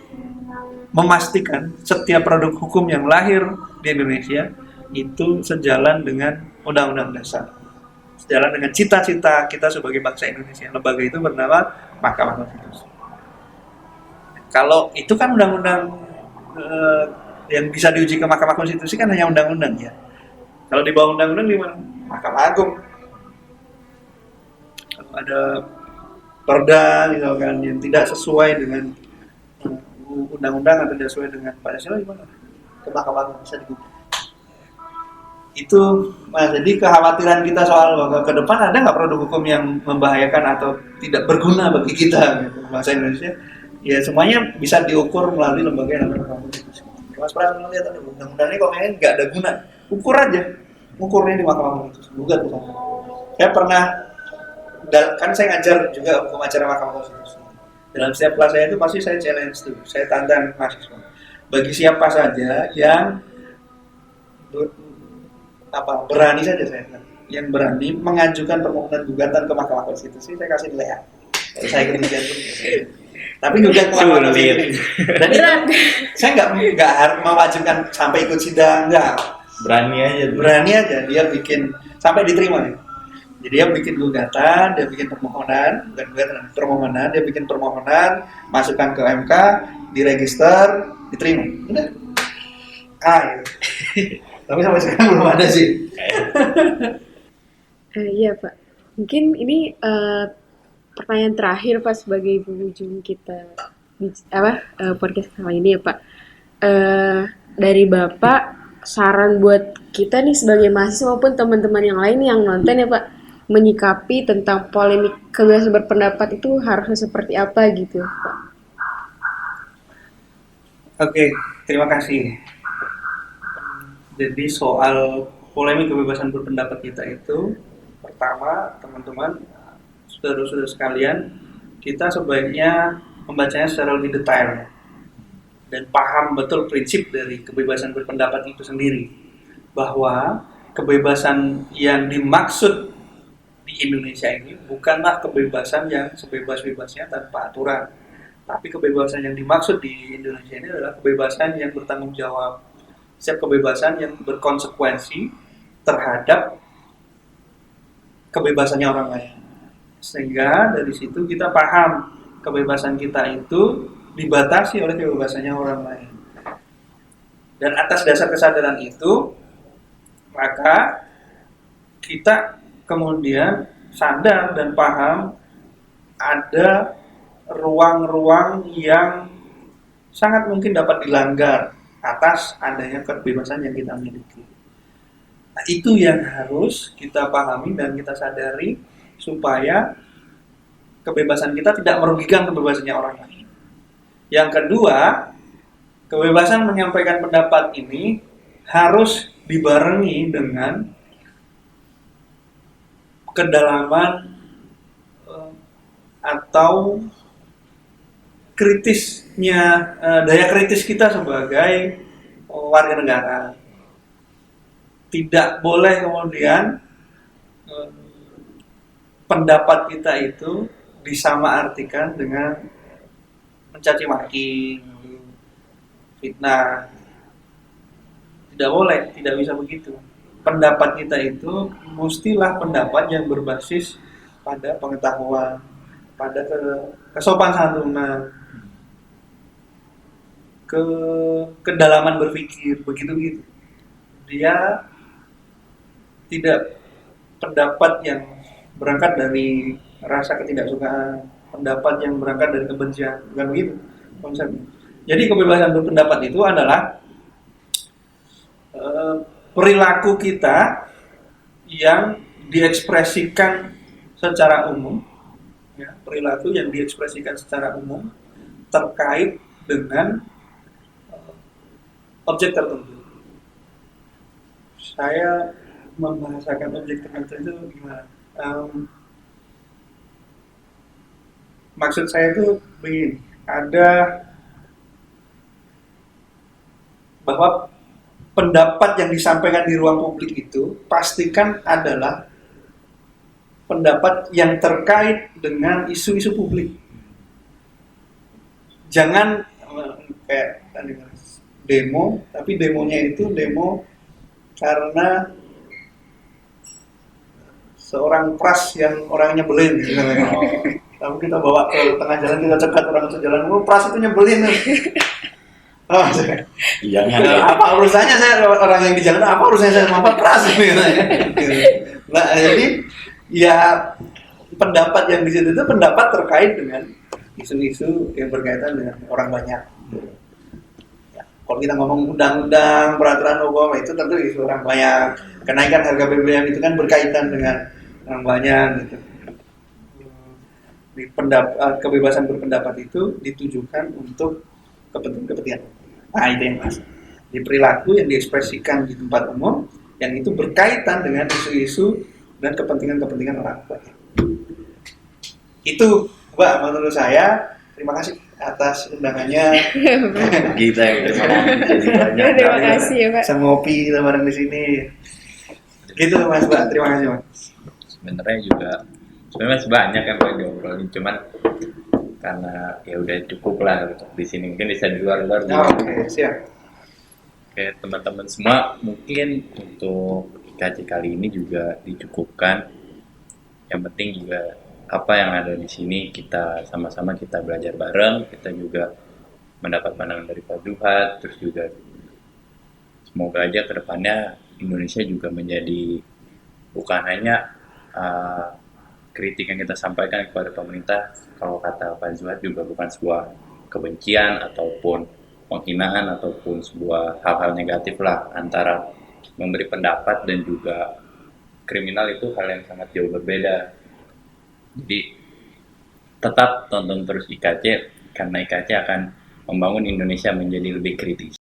memastikan setiap produk hukum yang lahir di Indonesia itu sejalan dengan Undang-Undang Dasar, sejalan dengan cita-cita kita sebagai bangsa Indonesia. Lembaga itu bernama Mahkamah Konstitusi. Kalau itu kan undang-undang yang bisa diuji ke Mahkamah Konstitusi kan hanya undang-undang ya. Kalau di bawah undang-undang di mana? Mahkamah Agung. Kalau ada perda misalkan yang tidak sesuai dengan undang-undang atau tidak sesuai dengan Pancasila gimana? Ke Mahkamah Agung bisa digugat. Itu, Mas, jadi kekhawatiran kita soal bahwa ke depan ada nggak produk hukum yang membahayakan atau tidak berguna bagi kita, gitu, bangsa Indonesia? Ya semuanya bisa diukur melalui lembaga yang namanya Mahkamah Konstitusi. Mas Pras melihat undang-undang ini kok kayaknya nggak ada guna, ukur aja, ukurnya di Mahkamah Konstitusi. Gugat bukan? Saya pernah, kan saya ngajar juga hukum acara Mahkamah Konstitusi. Dalam setiap kelas saya itu pasti saya challenge tuh, saya tantang mahasiswa. Bagi siapa saja yang berani saja saya, yang berani mengajukan permohonan gugatan ke Mahkamah Konstitusi, saya kasih nilai A. Saya kemudian tapi gugat ke Mahkamah Konstitusi. Dan itu, saya nggak harus mewajibkan sampai ikut sidang, nggak. Berani aja dia bikin sampai diterima ya. Jadi dia bikin gugatan, dia bikin permohonan, dia bikin permohonan, masukkan ke MK, diregister, diterima. Udah. Ya. Tapi sampai sekarang belum ada sih. Iya Pak. Mungkin ini pertanyaan terakhir Pak sebagai penghujung kita podcast kali ini ya Pak. Dari Bapak saran buat kita nih sebagai mahasiswa maupun teman-teman yang lain yang nonton ya Pak, menyikapi tentang polemik kebebasan berpendapat itu harusnya seperti apa gitu Pak? Oke, terima kasih. Jadi soal polemik kebebasan berpendapat kita itu, pertama teman-teman, saudara-saudara sekalian, kita sebaiknya membacanya secara lebih detail dan paham betul prinsip dari kebebasan berpendapat itu sendiri, bahwa kebebasan yang dimaksud di Indonesia ini bukanlah kebebasan yang sebebas-bebasnya tanpa aturan. Tapi kebebasan yang dimaksud di Indonesia ini adalah kebebasan yang bertanggung jawab. Setiap kebebasan yang berkonsekuensi terhadap kebebasannya orang lain. Sehingga dari situ kita paham kebebasan kita itu dibatasi oleh kebebasannya orang lain. Dan atas dasar kesadaran itu, maka kita kemudian sadar dan paham ada ruang-ruang yang sangat mungkin dapat dilanggar atas adanya kebebasan yang kita miliki. Nah, itu yang harus kita pahami dan kita sadari supaya kebebasan kita tidak merugikan kebebasannya orang lain. Yang kedua, kebebasan menyampaikan pendapat ini harus dibarengi dengan kedalaman atau kritisnya, daya kritis kita sebagai warga negara. Tidak boleh kemudian pendapat kita itu disamaartikan dengan mencaci maki, fitnah. Tidak boleh, tidak bisa begitu. Pendapat kita itu mestilah pendapat yang berbasis pada pengetahuan, pada kesopan santunan, kedalaman berpikir, begitu. Dia tidak pendapat yang berangkat dari rasa ketidaksukaan, pendapat yang berangkat dari kebencian, bukan begitu konsepnya. Jadi kebebasan berpendapat itu adalah perilaku kita yang diekspresikan secara umum, ya, perilaku yang diekspresikan secara umum terkait dengan objek tertentu. Saya membahasakan objek tertentu itu gimana? Maksud saya itu begini, ada bahwa pendapat yang disampaikan di ruang publik itu pastikan adalah pendapat yang terkait dengan isu-isu publik. Jangan kayak demo, tapi demonya itu demo karena seorang pras yang orangnya nyebelin gitu. Lalu kita bawa ke tengah jalan, kita cegat orang sejalan, pras itu nyebelin. Oh, Iya, apa urusannya saya orang yang di jalan, apa urusannya saya sama pras ini? Nah, jadi ya pendapat yang di situ itu pendapat terkait dengan isu-isu yang berkaitan dengan orang banyak. Ya, kalau kita ngomong undang-undang, peraturan hukum itu tentu isu orang banyak. Kenaikan harga BBM itu kan berkaitan dengan orang banyak gitu. Kebebasan berpendapat itu ditujukan untuk kepentingan. Nah, itu yang mas. Di perilaku yang diekspresikan di tempat umum yang itu berkaitan dengan isu-isu dan kepentingan orang banyak. Itu, Mbak, menurut saya. Terima kasih atas undangannya. Kita yang Terima kasih ya, Pak. Bisa ngopi kita bareng di sini. Gitu Mas, Mbak. Terima kasih, Mas. Sebenarnya masih banyak yang pengen diobrolin, cuman karena ya udah cukup lah untuk di sini, mungkin bisa di luar juga. Oke, siap. Oke, teman-teman semua, mungkin untuk IKC kali ini juga dicukupkan. Yang penting juga apa yang ada di sini kita sama-sama kita belajar bareng, kita juga mendapat pandangan dari Pak Zuhad, terus juga semoga aja kedepannya Indonesia juga menjadi bukan hanya kritik yang kita sampaikan kepada pemerintah, kalau kata Pak Zuhad juga bukan sebuah kebencian ataupun penghinaan ataupun sebuah hal-hal negatif lah. Antara memberi pendapat dan juga kriminal itu hal yang sangat jauh berbeda. Jadi tetap tonton terus IKC karena IKC akan membangun Indonesia menjadi lebih kritis.